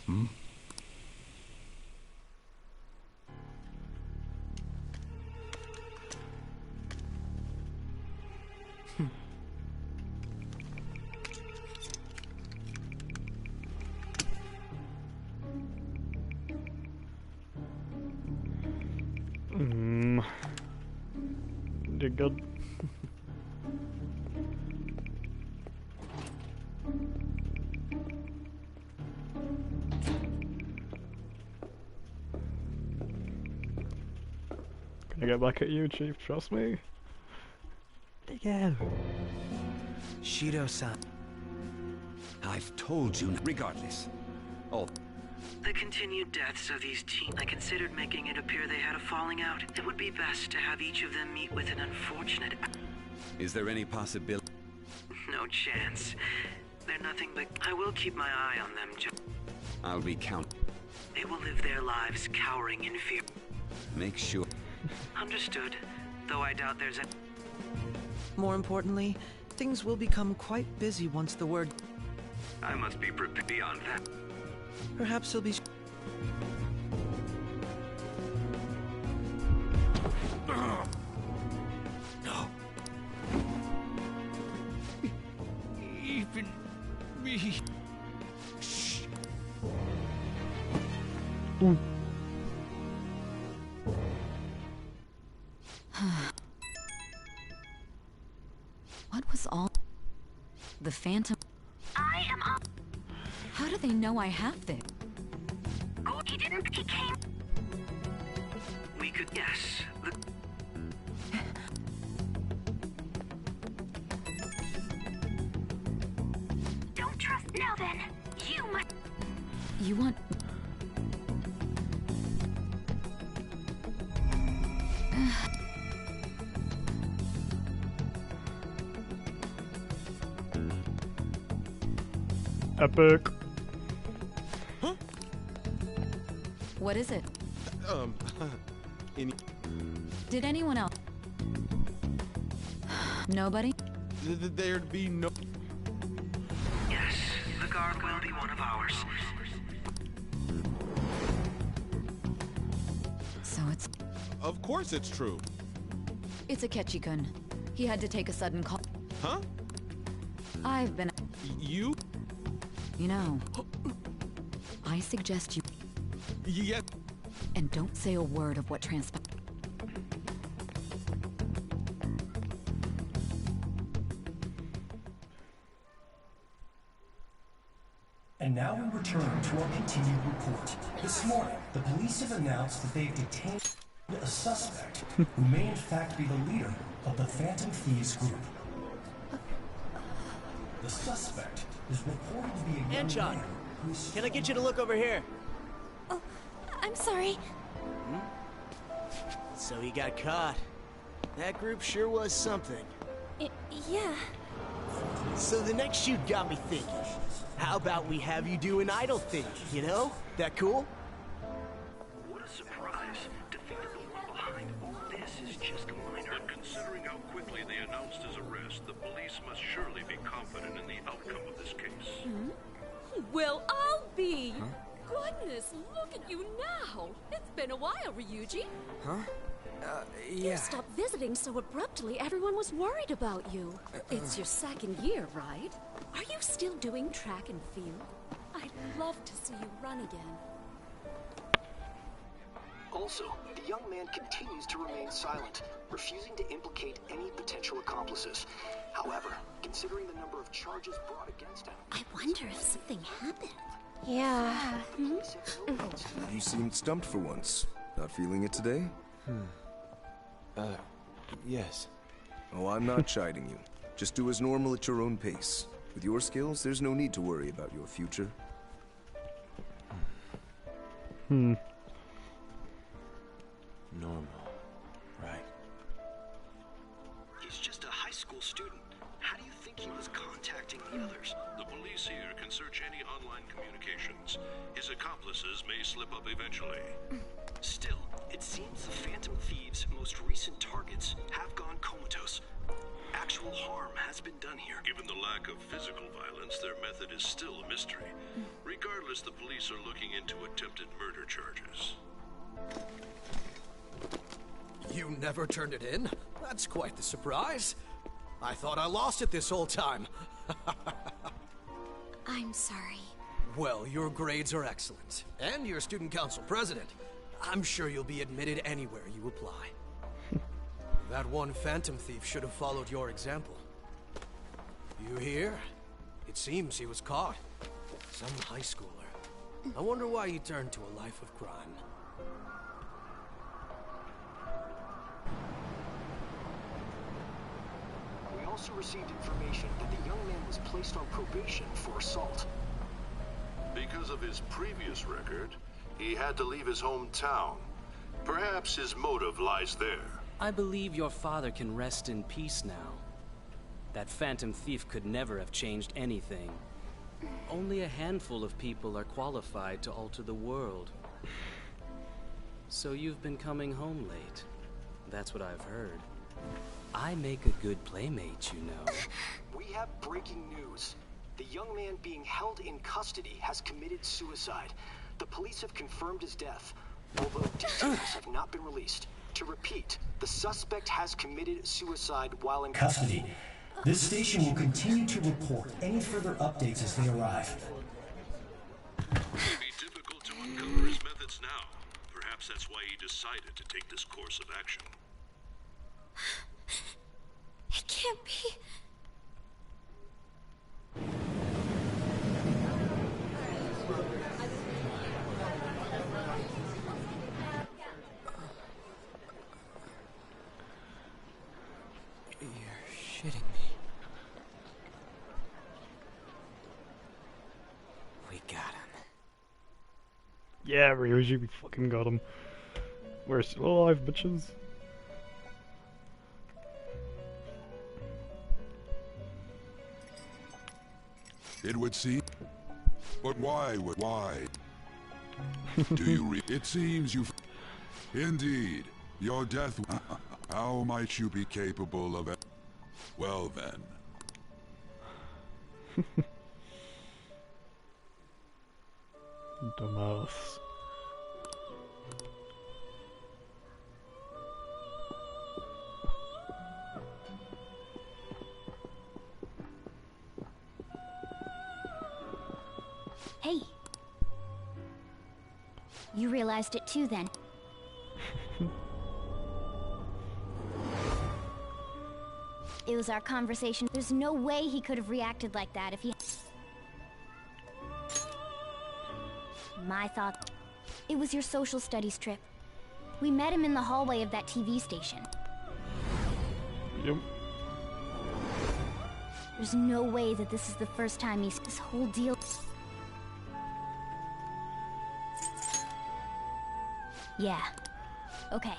Hmm? You're good. Gonna get back at you, Chief, trust me. Yeah. Shido-san. I've told you, regardless. Oh. The continued deaths of these teens, I considered making it appear they had a falling out. It would be best to have each of them meet with an unfortunate... Is there any possibility? No chance. They're nothing but... I will keep my eye on them, I'll be count. They will live their lives cowering in fear. Make sure. Understood. Though I doubt there's a... More importantly, things will become quite busy once the word... I must be prepared beyond that. Perhaps he'll be... No. Even me. Shh. What was all the Phantom? I am on. How do they know I have this? Oh, he didn't. He came. We could guess. Don't trust. Now then, you must. You want? Epic. Huh? What is it? Did anyone else? Nobody? There'd be no... Yes, the guard will be one of ours. So it's... Of course it's true. It's Akechi-kun. He had to take a sudden call. Huh? I've been... You? You know, I suggest you... Yeah. And don't say a word of what transpired. And now we return to our continued report. This morning, the police have announced that they've detained a suspect who may in fact be the leader of the Phantom Thieves group. The suspect is reported to be a young Anchon, man who's... can I get you to look over here? Oh, I'm sorry. So he got caught. That group sure was something. Yeah. So the next shoot got me thinking. How about we have you do an idol thing, you know? That cool? What a surprise. To think that the one behind all this is just a minor. But considering how quickly they announced his arrest, the police must surely be confident in the outcome of this case. Well, I'll be. Goodness, look at you now. It's been a while, Ryuji. Huh? You Yeah. stopped visiting so abruptly, everyone was worried about you. It's your second year, right? Are you still doing track and field? I'd love to see you run again. Also, the young man continues to remain silent, refusing to implicate any potential accomplices. However, considering the number of charges brought against him... I wonder if something happened. Yeah. You seemed stumped for once. Not feeling it today? Yes. Oh, I'm not chiding you. Just do as normal at your own pace. With your skills, there's no need to worry about your future. Normal. Right. He's just a high school student. How do you think he was contacting the others? The police here can search any online communications. His accomplices may slip up eventually. Still, it seems the Phantom Thieves' most recent targets have gone comatose. Actual harm has been done here. Given the lack of physical violence, their method is still a mystery. Regardless, the police are looking into attempted murder charges. You never turned it in? That's quite the surprise. I thought I lost it this whole time. I'm sorry. Well, your grades are excellent. And you're student council president. I'm sure you'll be admitted anywhere you apply. That one Phantom Thief should have followed your example. You hear? It seems he was caught. Some high schooler. I wonder why he turned to a life of crime. We also received information that the young man was placed on probation for assault. Because of his previous record, he had to leave his hometown. Perhaps his motive lies there. I believe your father can rest in peace now. That Phantom Thief could never have changed anything. Only a handful of people are qualified to alter the world. So you've been coming home late. That's what I've heard. I make a good playmate, you know. We have breaking news. The young man being held in custody has committed suicide. The police have confirmed his death, although details have not been released. To repeat, the suspect has committed suicide while in custody. This station will continue to report any further updates as they arrive. It may be difficult to uncover his method methods now. Perhaps that's why he decided to take this course of action. It can't be. You're shitting me. We got him. Yeah, Ryuji, we fucking got him. We're still alive, bitches. It would seem. But why? Do you it seems you. Indeed. Your death. How might you be capable of it? Well then. Dumbass. Hey. You realized it too, then. It was our conversation. There's no way he could have reacted like that if he... My thought... It was your social studies trip. We met him in the hallway of that TV station. Yep. There's no way that this is the first time he's... This whole deal... Yeah. Okay.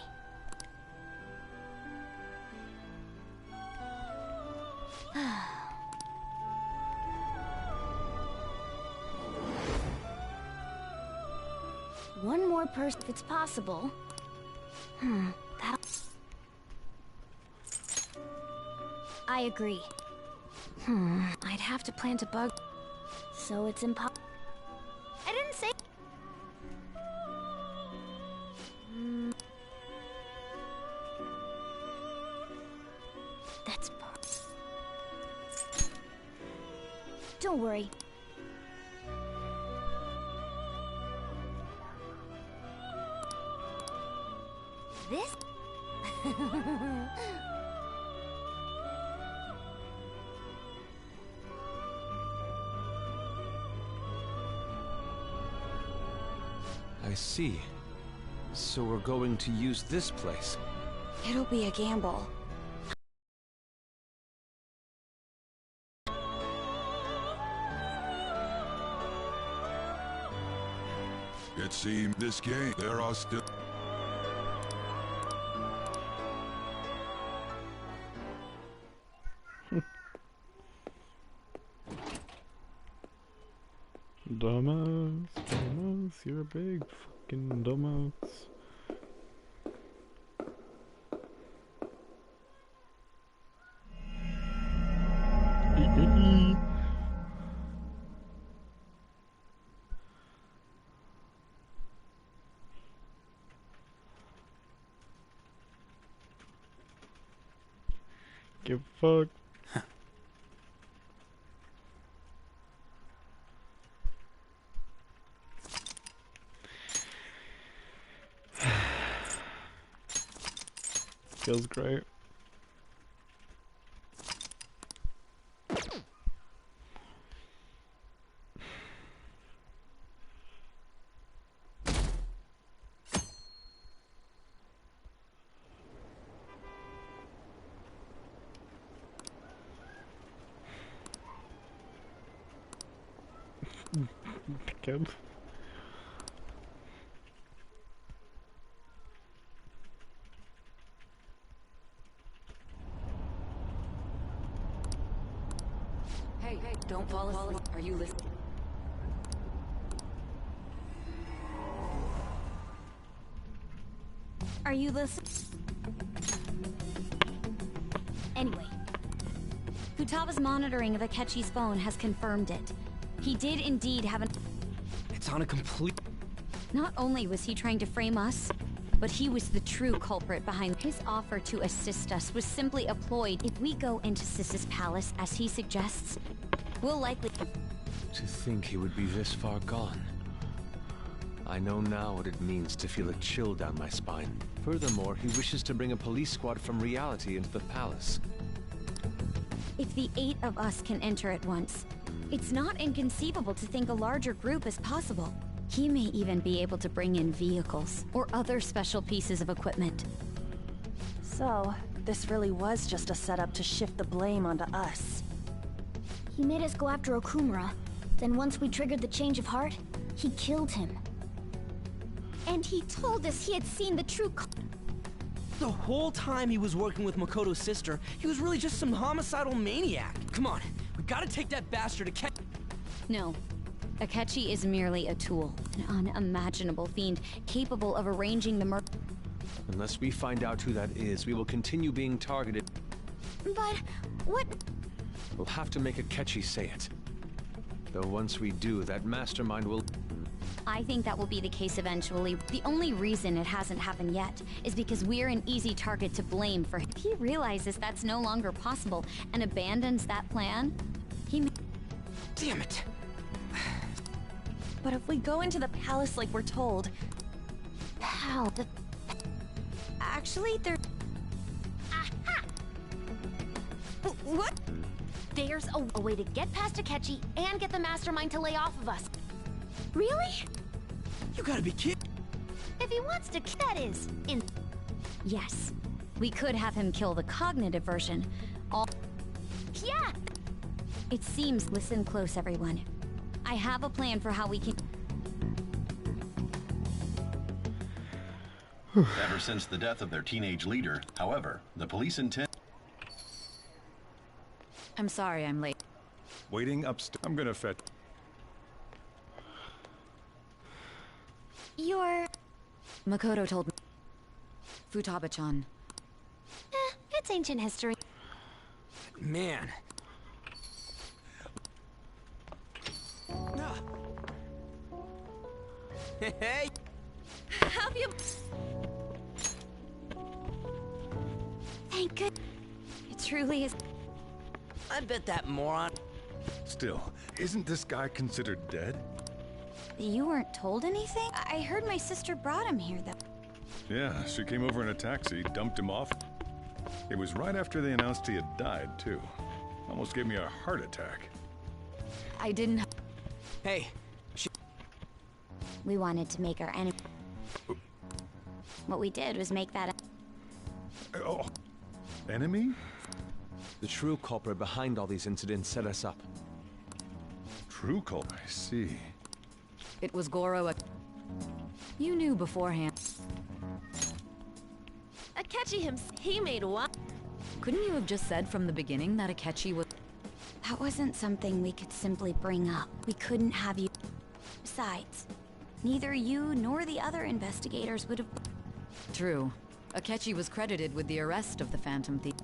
One more person, if it's possible. That... I agree. I'd have to plant a bug. So it's impossible. I didn't say... That's... Don't worry. This? I see. So we're going to use this place. It'll be a gamble. It seems this game there are still. Dumbass, dumbass, you're a big fucking dumbass. Give a fuck. Feels great. Good. Hey, don't fall asleep. Are you listening? Are you listening? Anyway. Futaba's monitoring of Akechi's phone has confirmed it. He did indeed have an... It's on a complete... Not only was he trying to frame us, but he was the true culprit behind his offer to assist us was simply a ploy. If we go into Sis's palace, as he suggests, we'll likely... To think he would be this far gone. I know now what it means to feel a chill down my spine. Furthermore, he wishes to bring a police squad from reality into the palace. If the 8 of us can enter at once, it's not inconceivable to think a larger group is possible. He may even be able to bring in vehicles or other special pieces of equipment. So, this really was just a setup to shift the blame onto us. He made us go after Okumura. Then once we triggered the change of heart, he killed him. And he told us he had seen the true The whole time he was working with Makoto's sister, he was really just some homicidal maniac. Come on, we gotta take that bastard to No. Akechi is merely a tool, an unimaginable fiend capable of arranging the murder. Unless we find out who that is, we will continue being targeted. But what? We'll have to make Akechi say it. Though once we do, that mastermind will... I think that will be the case eventually. The only reason it hasn't happened yet is because we're an easy target to blame for him. If he realizes that's no longer possible and abandons that plan, he may... Damn it! But if we go into the palace like we're told... How? Actually, there... Aha! What? There's a way to get past Akechi and get the mastermind to lay off of us. Really? You gotta be kidding. If he wants to, that is. Yes. We could have him kill the cognitive version. Yeah! It seems... Listen close, everyone. I have a plan for how we can... Ever since the death of their teenage leader, however, the police intend... I'm sorry I'm late. Waiting upstairs. I'm gonna fetch... You're... Makoto told me. Futaba-chan. It's ancient history. Man. Hey! Have you... Thank good. It truly is... I bet that moron... Still, isn't this guy considered dead? You weren't told anything? I heard my sister brought him here, though. Yeah, she came over in a taxi, dumped him off. It was right after they announced he had died, too. Almost gave me a heart attack. I didn't... Hey, we wanted to make our enemy... What we did was make that... Oh, enemy? The true culprit behind all these incidents set us up. True culprit? I see. It was Goro. You knew beforehand. Akechi he made one. Couldn't you have just said from the beginning that Akechi was... That wasn't something we could simply bring up. We couldn't have you... Besides, neither you nor the other investigators would have... True. Akechi was credited with the arrest of the Phantom Thief.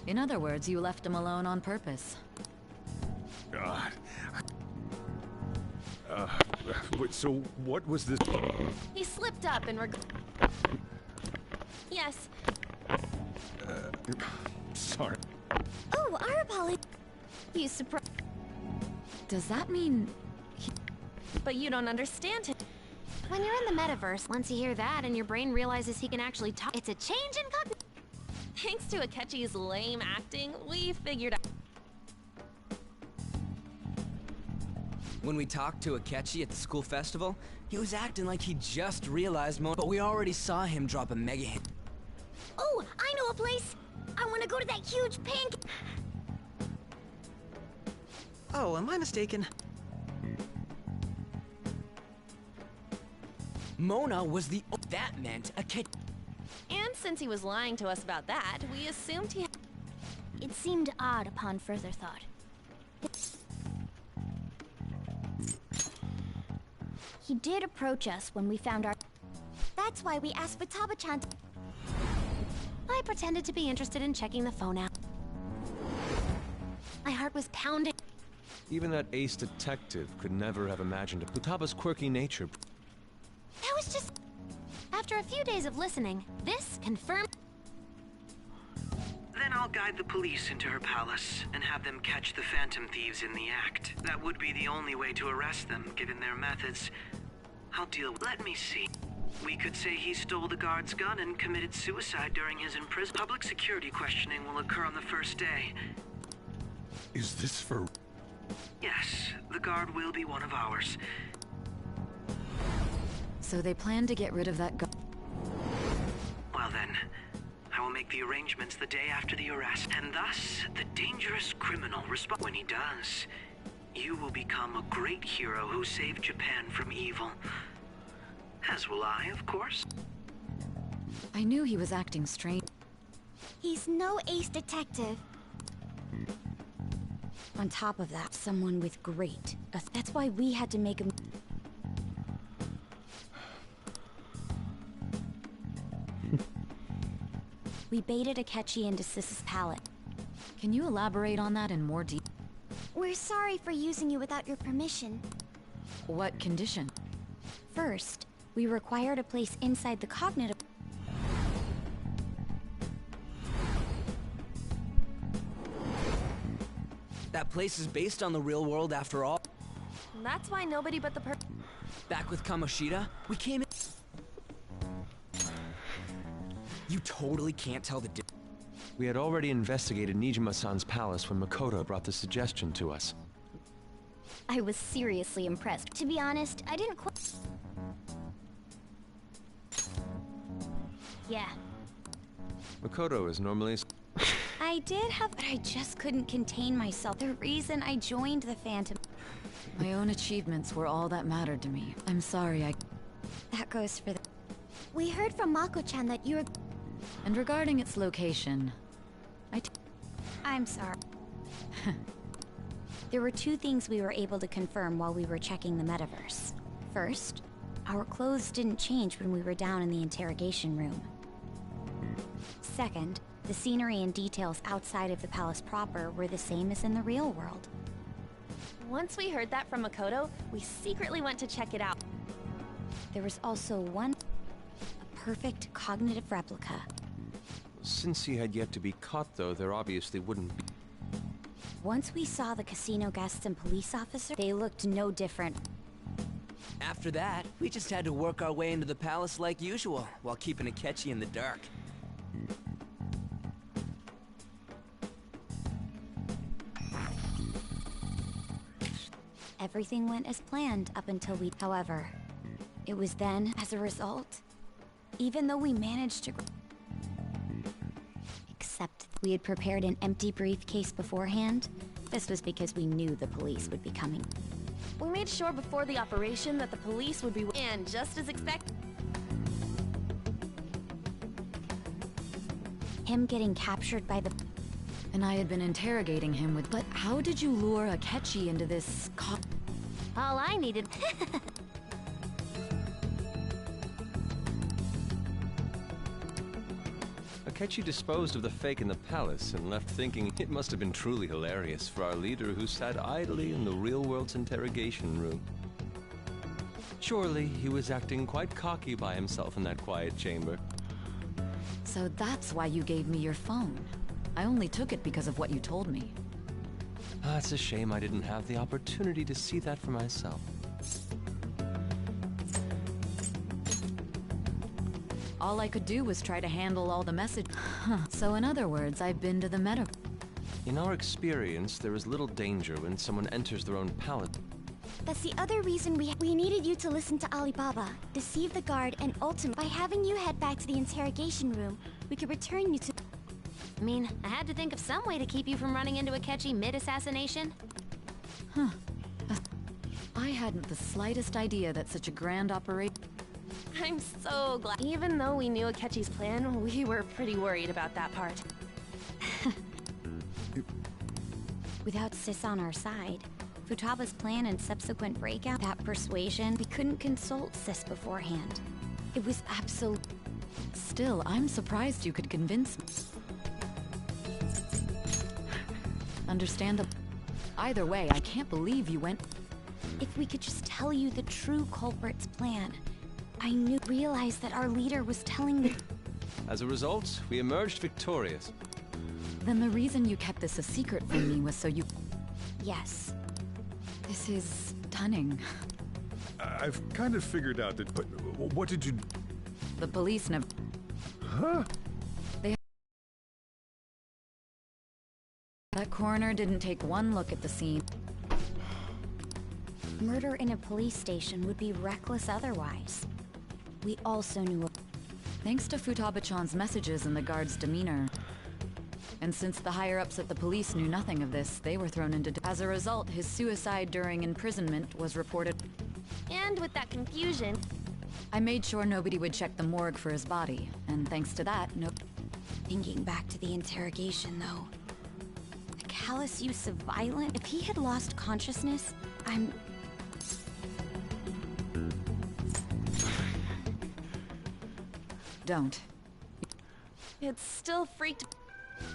In other words, you left him alone on purpose. God. Wait, so what was this? He slipped up and Yes. Sorry. Oh, our apology. You surprised... Does that mean... But you don't understand him. When you're in the metaverse, once you hear that and your brain realizes he can actually talk, it's a change in cognition. Thanks to Akechi's lame acting, we figured out... When we talked to Akechi at the school festival, he was acting like he just realized but we already saw him drop a mega hit. Oh, I know a place! I want to go to that huge pancake... Oh, am I mistaken? Mona was the... That meant Akechi... And since he was lying to us about that, we assumed he... It seemed odd upon further thought. He did approach us when we found our... That's why we asked Futaba-chan to... I pretended to be interested in checking the phone out. My heart was pounding. Even that ace detective could never have imagined Futaba's quirky nature. That was just... After a few days of listening, this confirmed... Then I'll guide the police into her palace and have them catch the Phantom Thieves in the act. That would be the only way to arrest them, given their methods. I'll deal with. Let me see. We could say he stole the guard's gun and committed suicide during his imprisonment. Public security questioning will occur on the first day. Is this for... Yes, the guard will be one of ours. So they plan to get rid of that guard. Well then, I will make the arrangements the day after the arrest, and thus the dangerous criminal responds. When he does, you will become a great hero who saved Japan from evil. As will I, of course. I knew he was acting strange. He's no ace detective. On top of that, someone with great... That's why we had to make him... We baited Akechi into Sis's pallet. Can you elaborate on that in more detail? We're sorry for using you without your permission. What condition? First, we required a place inside the cognitive... That place is based on the real world after all. That's why nobody but the Back with Kamoshida, we came in... You totally can't tell the difference. We had already investigated Nijima-san's palace when Makoto brought the suggestion to us. I was seriously impressed. To be honest, I didn't quite... Yeah. Makoto is normally... I did have... But I just couldn't contain myself. The reason I joined the Phantom... My own achievements were all that mattered to me. I'm sorry, That goes for the... We heard from Mako-chan that you're... And regarding its location, I'm sorry. There were two things we were able to confirm while we were checking the metaverse. First, our clothes didn't change when we were down in the interrogation room. Second, the scenery and details outside of the palace proper were the same as in the real world. Once we heard that from Makoto, we secretly went to check it out. There was also a perfect cognitive replica. Since he had yet to be caught, though, there obviously wouldn't be... Once we saw the casino guests and police officers, they looked no different. After that, we just had to work our way into the palace like usual, while keeping Akechi in the dark. Everything went as planned up until we... However, it was then, as a result, even though we managed to... Except we had prepared an empty briefcase beforehand. This was because we knew the police would be coming. We made sure before the operation that the police would be... And just as expected... Him getting captured by the... And I had been interrogating him with... But how did you lure Akechi into this All I needed... Akechi disposed of the fake in the palace and left thinking it must have been truly hilarious for our leader who sat idly in the real world's interrogation room. Surely he was acting quite cocky by himself in that quiet chamber. So that's why you gave me your phone. I only took it because of what you told me. It's a shame I didn't have the opportunity to see that for myself. All I could do was try to handle all the message. So in other words, I've been to the meta... In our experience, there is little danger when someone enters their own palace. That's the other reason we needed you to listen to Alibaba, deceive the guard, and ultimately, by having you head back to the interrogation room, we could return you to... I mean, I had to think of some way to keep you from running into Akechi mid-assassination. I hadn't the slightest idea that such a grand operation... I'm so glad. Even though we knew Akechi's plan, we were pretty worried about that part. Without Sis on our side, Futaba's plan and subsequent breakout, that persuasion, we couldn't consult Sis beforehand. It was absolute... Still, I'm surprised you could convince me. Understandable. Either way, I can't believe you went... If we could just tell you the true culprit's plan, I realized that our leader was telling the... As a result, we emerged victorious. Then the reason you kept this a secret from me was so you... Yes. This is stunning. I've kind of figured out that... But what did you... The police never... Huh? That coroner didn't take one look at the scene. Murder in a police station would be reckless otherwise. We also knew... Thanks to Futaba-chan's messages and the guard's demeanor. And since the higher-ups at the police knew nothing of this, they were thrown into... As a result, his suicide during imprisonment was reported... And with that confusion... I made sure nobody would check the morgue for his body, and thanks to that, no... Thinking back to the interrogation, though... The callous use of violence... If he had lost consciousness, I'm... Don't. It's still freaked...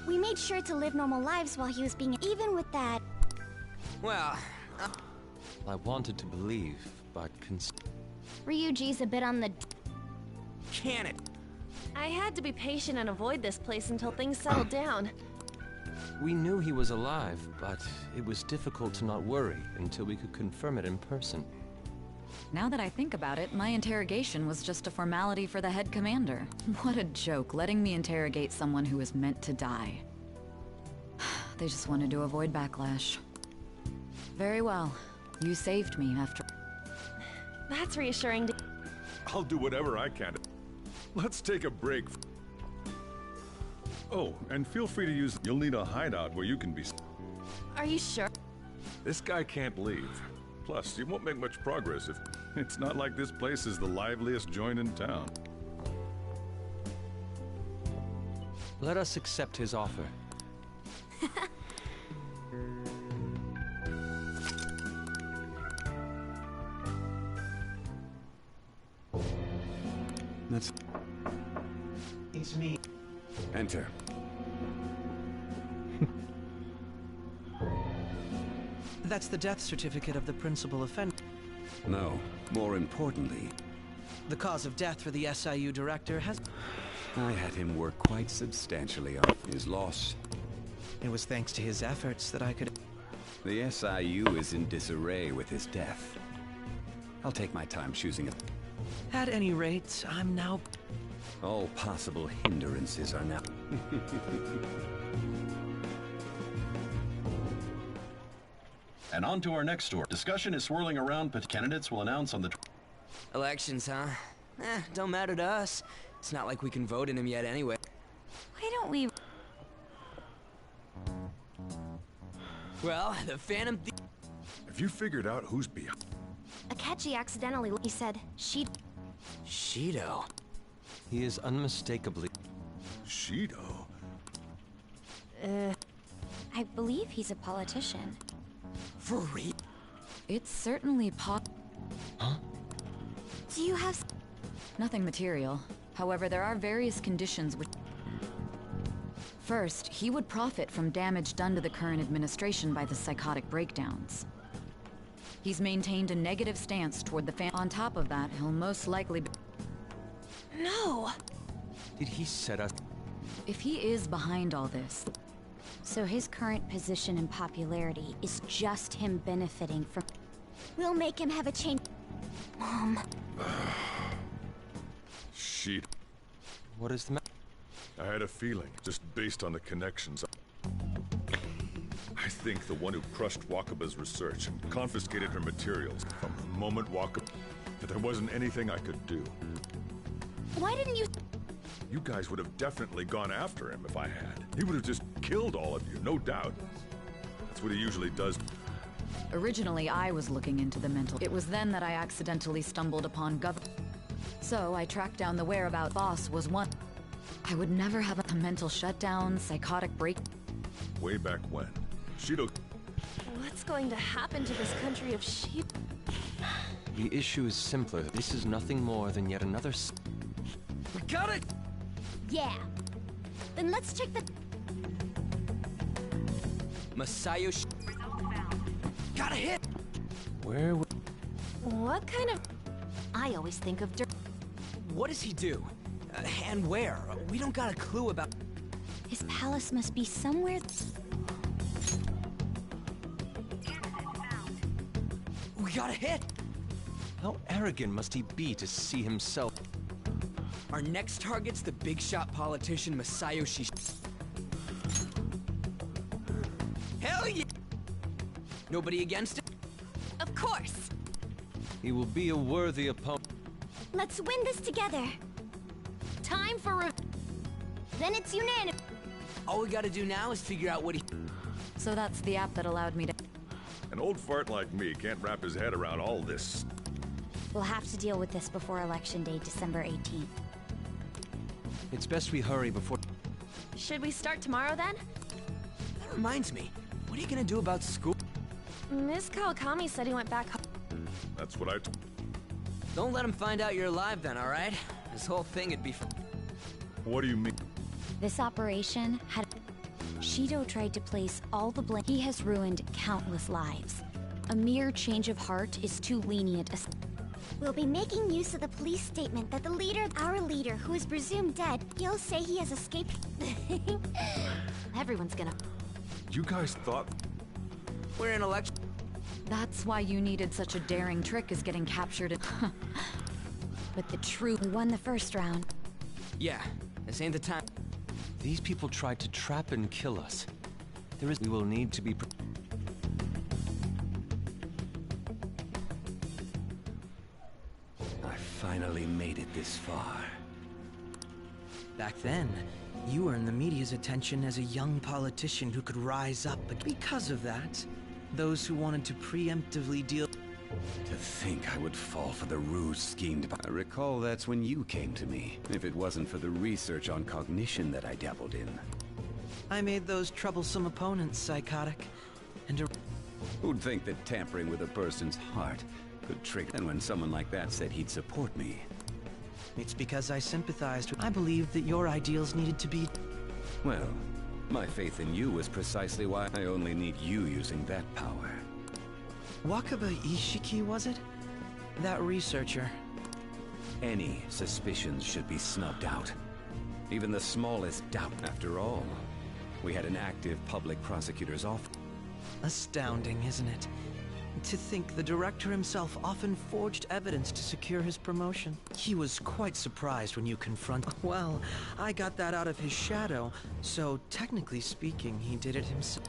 We made sure to live normal lives while he was being... Even with that... Well... I wanted to believe, but Ryuji's a bit on the... Can it? I had to be patient and avoid this place until things settled down. we knew he was alive, but it was difficult to not worry until we could confirm it in person. Now that I think about it, my interrogation was just a formality for the head commander. What a joke, letting me interrogate someone who was meant to die. They just wanted to avoid backlash. Very well. You saved me after... That's reassuring to... I'll do whatever I can. Let's take a break. Oh, and feel free to use... You'll need a hideout where you can be... Are you sure? This guy can't leave. Plus, you won't make much progress if... It's not like this place is the liveliest joint in town. Let us accept his offer. That's... It's me. Enter. That's the death certificate of the principal offender. No, more importantly... The cause of death for the SIU director has... I had him work quite substantially on his loss. It was thanks to his efforts that I could... The SIU is in disarray with his death. I'll take my time choosing it. At any rate, I'm now... All possible hindrances are now... And on to our next story. Discussion is swirling around, but candidates will announce on the... Elections, huh? Don't matter to us. It's not like we can vote in him yet anyway. Why don't we... Well, the Phantom Thief... Have you figured out who's behind... Akechi accidentally... He said, Shido. He is unmistakably... Shido? I believe he's a politician. For real? It's certainly Huh? Do you have... Nothing material. However, there are various conditions which... First, he would profit from damage done to the current administration by the psychotic breakdowns. He's maintained a negative stance toward the On top of that, he'll most likely be... No! Did he set us... If he is behind all this... So his current position and popularity is just him benefiting from... We'll make him have a change... Mom... Shit. What is the matter? I had a feeling, just based on the connections. I think the one who crushed Wakaba's research and confiscated her materials from the moment Wakaba... that there wasn't anything I could do. Why didn't you... You guys would have definitely gone after him if I had. He would have just killed all of you, no doubt. That's what he usually does. Originally, I was looking into the mental... It was then that I accidentally stumbled upon So, I tracked down the whereabout boss was one... I would never have a mental shutdown, psychotic break... Way back when. Shido... What's going to happen to this country of sheep? The issue is simpler. This is nothing more than yet another... We got it! Yeah. Then let's check the... Masayo Got a hit! Where... What kind of... I always think of dirt... What does he do? And where? We don't got a clue about... His palace must be somewhere... We got a hit! How arrogant must he be to see himself? Our next target's the big shot politician Masayoshi. Hell yeah! Nobody against it? Of course. He will be a worthy opponent. Let's win this together. Time for Then it's unanimous. All we gotta do now is figure out what he... So that's the app that allowed me to... An old fart like me can't wrap his head around all this. We'll have to deal with this before Election Day, December 18th. It's best we hurry before... Should we start tomorrow then? That reminds me, what are you gonna do about school? Miss Kawakami said he went back home. That's what I... Don't let him find out you're alive then, alright? This whole thing would be... What do you mean? This operation had... Shido tried to place all the blame. He has ruined countless lives. A mere change of heart is too lenient. We'll be making use of the police statement that our leader, who is presumed dead, he'll say he has escaped. Everyone's gonna... You guys thought... We're in election... That's why you needed such a daring trick as getting captured. But the truth... We won the first round. Yeah, this ain't the time. These people tried to trap and kill us. We will need to be... I finally made it this far. Back then, you earned the media's attention as a young politician who could rise up. But because of that, those who wanted to preemptively deal... To think I would fall for the ruse schemed by... I recall that's when you came to me, if it wasn't for the research on cognition that I dabbled in. I made those troublesome opponents psychotic, and... Who'd think that tampering with a person's heart could trigger... And when someone like that said he'd support me... It's because I sympathized with... I believed that your ideals needed to be... Well, my faith in you was precisely why I only need you using that power. Wakaba Ishiki, was it? That researcher. Any suspicions should be snubbed out. Even the smallest doubt. After all, we had an active public prosecutor's office. Astounding, isn't it? To think the director himself often forged evidence to secure his promotion. He was quite surprised when you confronted... Well, I got that out of his shadow, so technically speaking, he did it himself.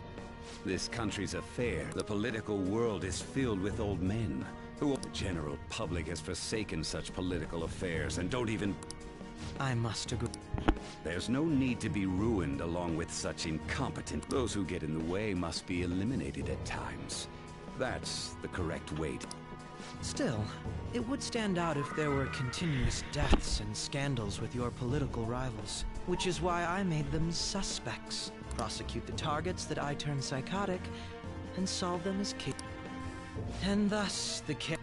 This country's affair. The political world is filled with old men who... The general public has forsaken such political affairs and don't even... I must agree. There's no need to be ruined along with such incompetent... Those who get in the way must be eliminated at times. That's the correct way to... Still, it would stand out if there were continuous deaths and scandals with your political rivals, which is why I made them suspects. Prosecute the targets that I turn psychotic, and solve them as killers. And thus, the case...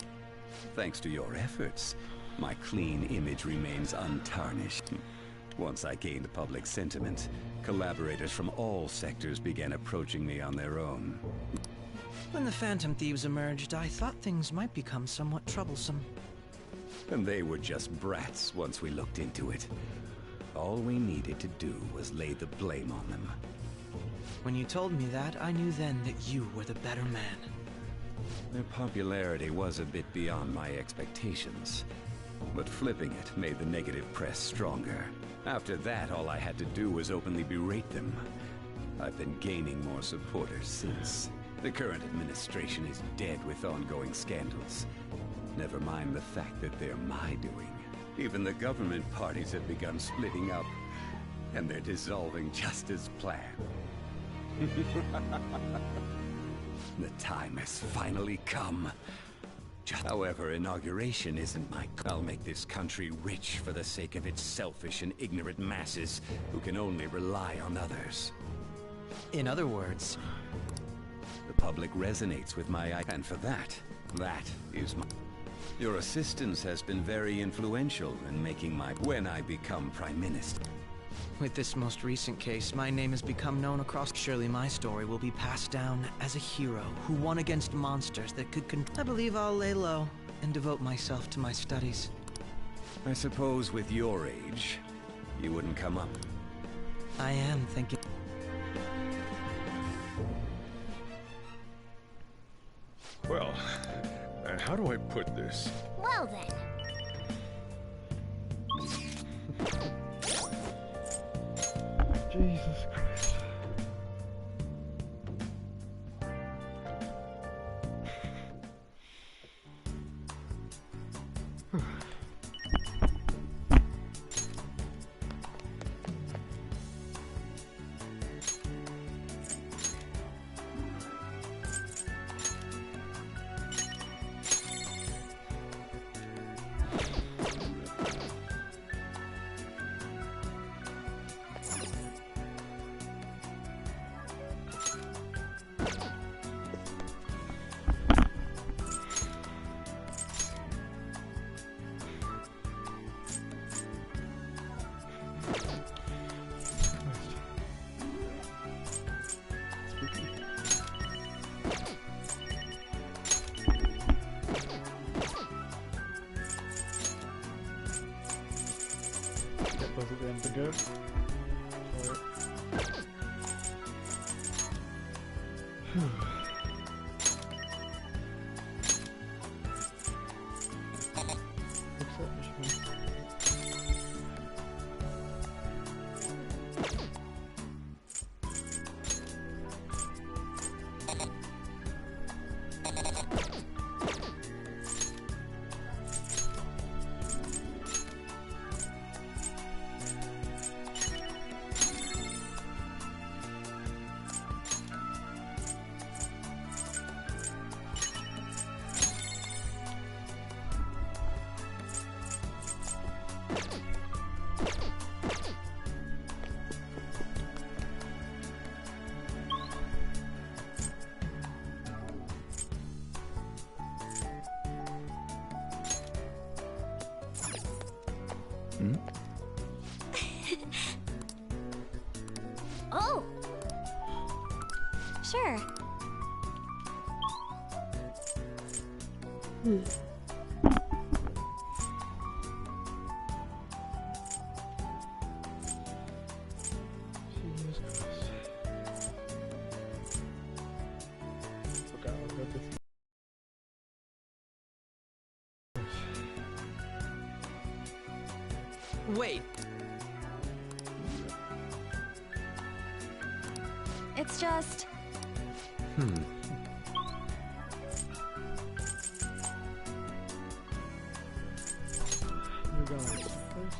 Thanks to your efforts, my clean image remains untarnished. Once I gained public sentiment, collaborators from all sectors began approaching me on their own. When the Phantom Thieves emerged, I thought things might become somewhat troublesome. And they were just brats once we looked into it. All we needed to do was lay the blame on them. When you told me that, I knew then that you were the better man. Their popularity was a bit beyond my expectations. But flipping it made the negative press stronger. After that, all I had to do was openly berate them. I've been gaining more supporters since. The current administration is dead with ongoing scandals. Never mind the fact that they're my doing. Even the government parties have begun splitting up, and they're dissolving just as planned. The time has finally come. However, inauguration isn't my... I'll make this country rich for the sake of its selfish and ignorant masses who can only rely on others. In other words... The public resonates with my... And for that is my... Your assistance has been very influential in making my... When I become Prime Minister. With this most recent case, my name has become known across... Surely my story will be passed down as a hero who won against monsters that could I believe I'll lay low and devote myself to my studies. I suppose with your age, you wouldn't come up. I am thinking... Well, how do I put this? orders. Well then. Jesus Christ. Get those at the end to go. Oh! Sure. Jesus Christ. Forgot about this. Wait. It's just... You guys, first.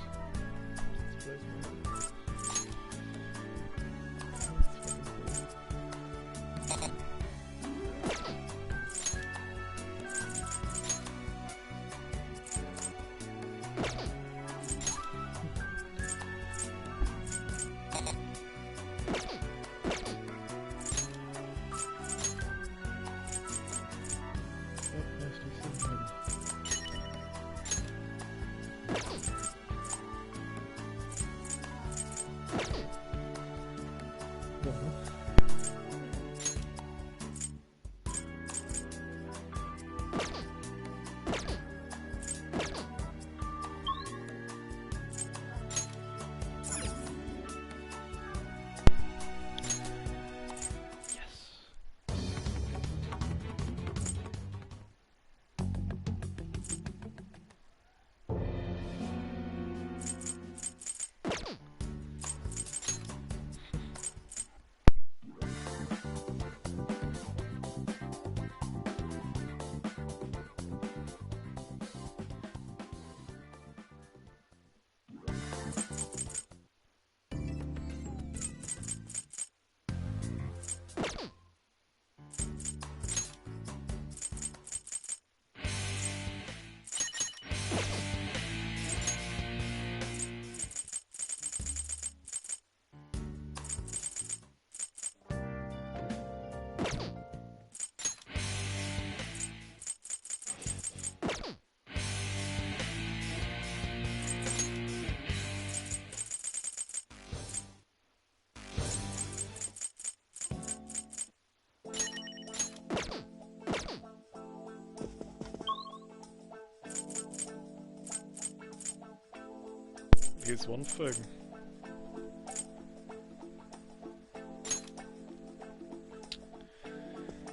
Here's one thing.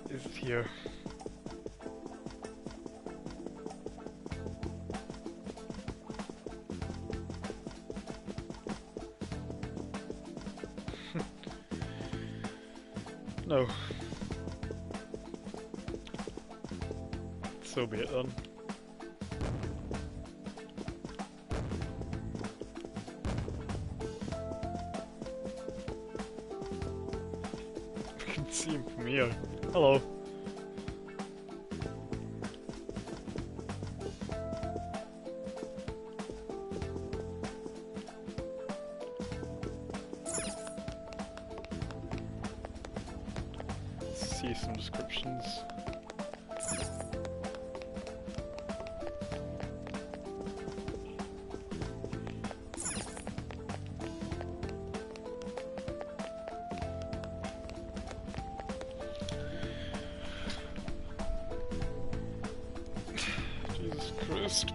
Is here. No. So be it then. I can see him from here. Hello. See some descriptions. Jesus Christ.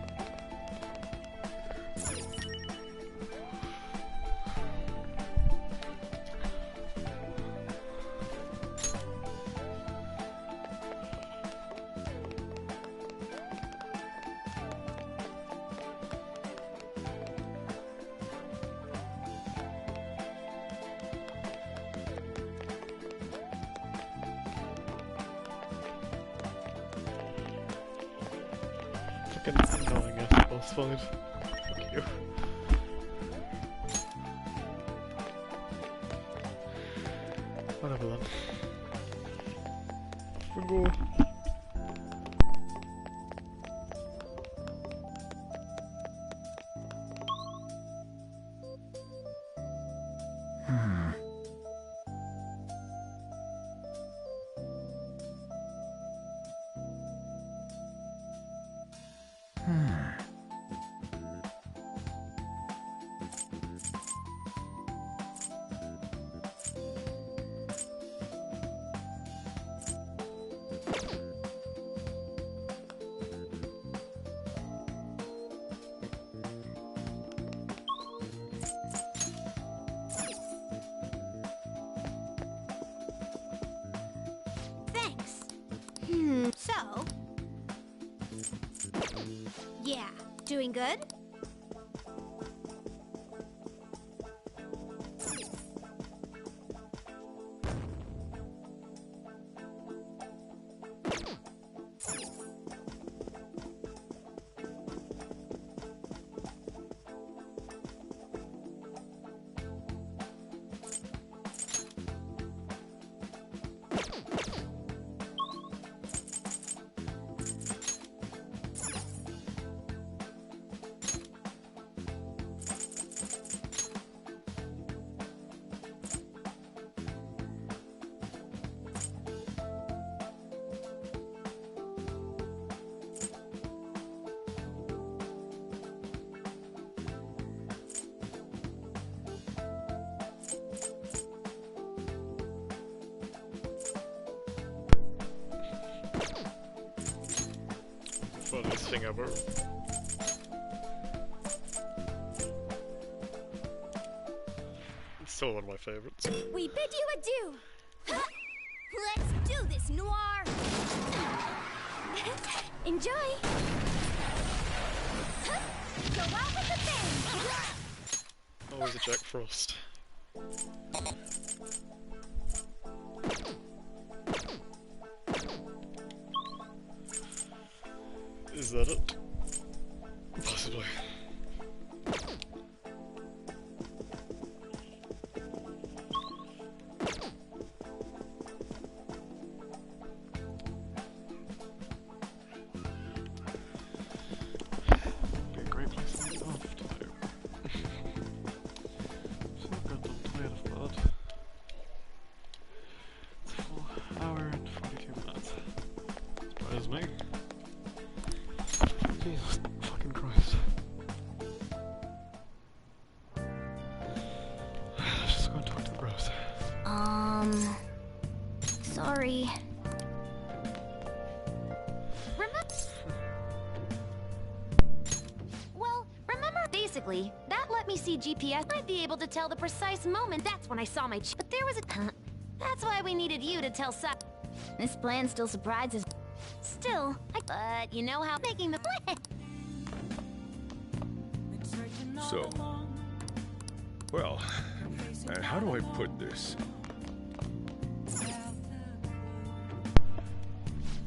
Fucking annoying ass boss fight. Fuck you. Whatever then. Off we go. Thanks. So? Yeah, doing good? Funniest thing ever. It's still one of my favorites. We bid you adieu! Huh? Let's do this, Noir! Enjoy! Huh? Go out with the bang! Always a Jack Frost. Is that it? Possibly. Be a great place to get off to. So goddamn tired of that. It's a full hour and 42 minutes. Surprise me. Jesus fucking Christ. Let's just go and talk to the bros. Sorry. Remember? Basically, that let me see GPS. I'd be able to tell the precise moment. That's when I saw my but there was a that's why we needed you to tell This plan still surprises. Still, but you know how making the plan. So, well, how do I put this?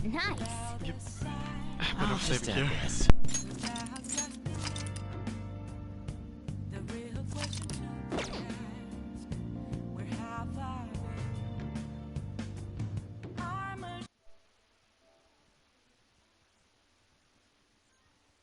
Nice. Better save just it here. add this.